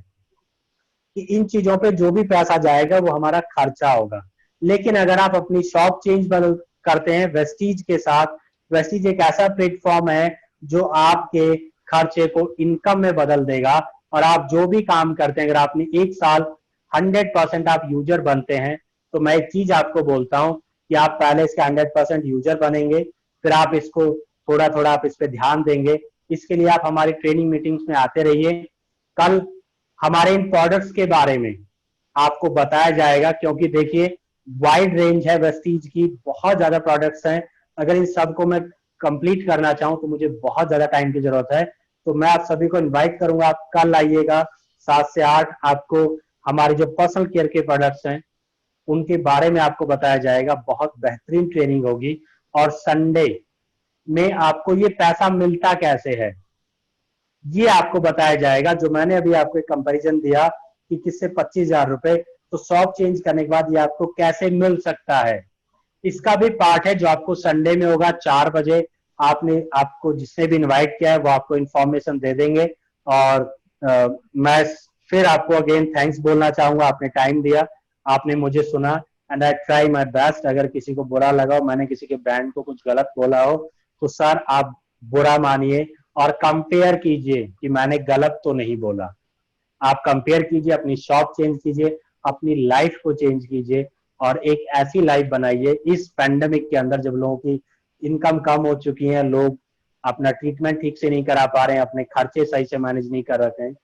Speaker 3: कि इन चीजों पे जो भी पैसा जाएगा वो हमारा खर्चा होगा। लेकिन अगर आप अपनी शॉप चेंज बदल करते हैं वेस्टीज के साथ, वेस्टीज एक ऐसा प्लेटफॉर्म है जो आपके खर्चे को इनकम में बदल देगा। और आप जो भी काम करते हैं, अगर आपने 1 साल 100% आप यूजर बनते हैं, तो मैं एक चीज आपको बोलता हूं कि आप पहले इसके 100% यूजर बनेंगे, फिर आप इसको थोड़ा थोड़ा आप इस पे ध्यान देंगे। इसके लिए आप हमारी ट्रेनिंग मीटिंग्स में आते रहिए। कल हमारे इन प्रोडक्ट्स के बारे में आपको बताया जाएगा, क्योंकि देखिए वाइड रेंज है वेस्टीज की, बहुत ज्यादा प्रोडक्ट्स हैं। अगर इन सबको मैं कंप्लीट करना चाहूँ तो मुझे बहुत ज्यादा टाइम की जरूरत है। तो मैं आप सभी को इनवाइट करूंगा, आप कल आइएगा 7 से 8। आपको हमारे जो पर्सनल केयर के प्रोडक्ट्स हैं उनके बारे में आपको बताया जाएगा, बहुत बेहतरीन ट्रेनिंग होगी। और संडे में आपको ये पैसा मिलता कैसे है ये आपको बताया जाएगा। जो मैंने अभी आपको एक कंपैरिजन दिया कि किससे 25,000 रुपए, तो शॉप चेंज करने के बाद ये आपको कैसे मिल सकता है, इसका भी पार्ट है जो आपको संडे में होगा 4 बजे। आपको जिसने भी इनवाइट किया है वो आपको इन्फॉर्मेशन दे देंगे। और मैं फिर आपको अगेन थैंक्स बोलना चाहूंगा, आपने टाइम दिया, आपने मुझे सुना, and I try my best. अगर किसी को बुरा लगा हो, मैंने किसी के ब्रांड को कुछ गलत बोला हो, तो सर आप बुरा मानिए और कंपेयर कीजिए कि मैंने गलत तो नहीं बोला। आप कंपेयर कीजिए, अपनी शॉप चेंज कीजिए, अपनी लाइफ को चेंज कीजिए और एक ऐसी लाइफ बनाइए इस पैंडेमिक के अंदर, जब लोगों की इनकम कम हो चुकी है, लोग अपना ट्रीटमेंट ठीक से नहीं करा पा रहे हैं, अपने खर्चे सही से मैनेज नहीं कर रहे हैं।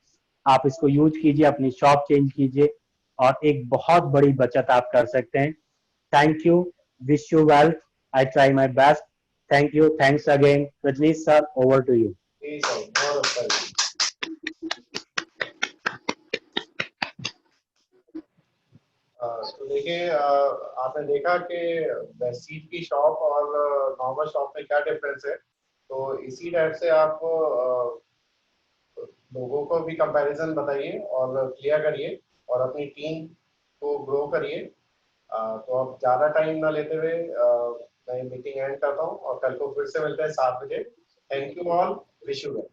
Speaker 3: आप इसको यूज कीजिए, अपनी शॉप चेंज कीजिए और एक बहुत बड़ी बचत आप कर सकते हैं। Thank you, wish you well, I try my best. Thank you, thanks again. Rajneesh sir, over to you.
Speaker 1: जी सर, बहुत अच्छा जी। तो देखिए, आपने देखा कि वेस्टीज की शॉप और नॉर्मल शॉप में क्या डिफरेंस है। तो इसी टाइप से आप लोगों को भी कंपैरिजन बताइए और क्लियर करिए और अपनी टीम को ग्रो करिए। तो अब ज़्यादा टाइम ना लेते हुए मैं मीटिंग एंड करता हूँ और कल को फिर से मिलते हैं 7 बजे। Thank you all, wish you well.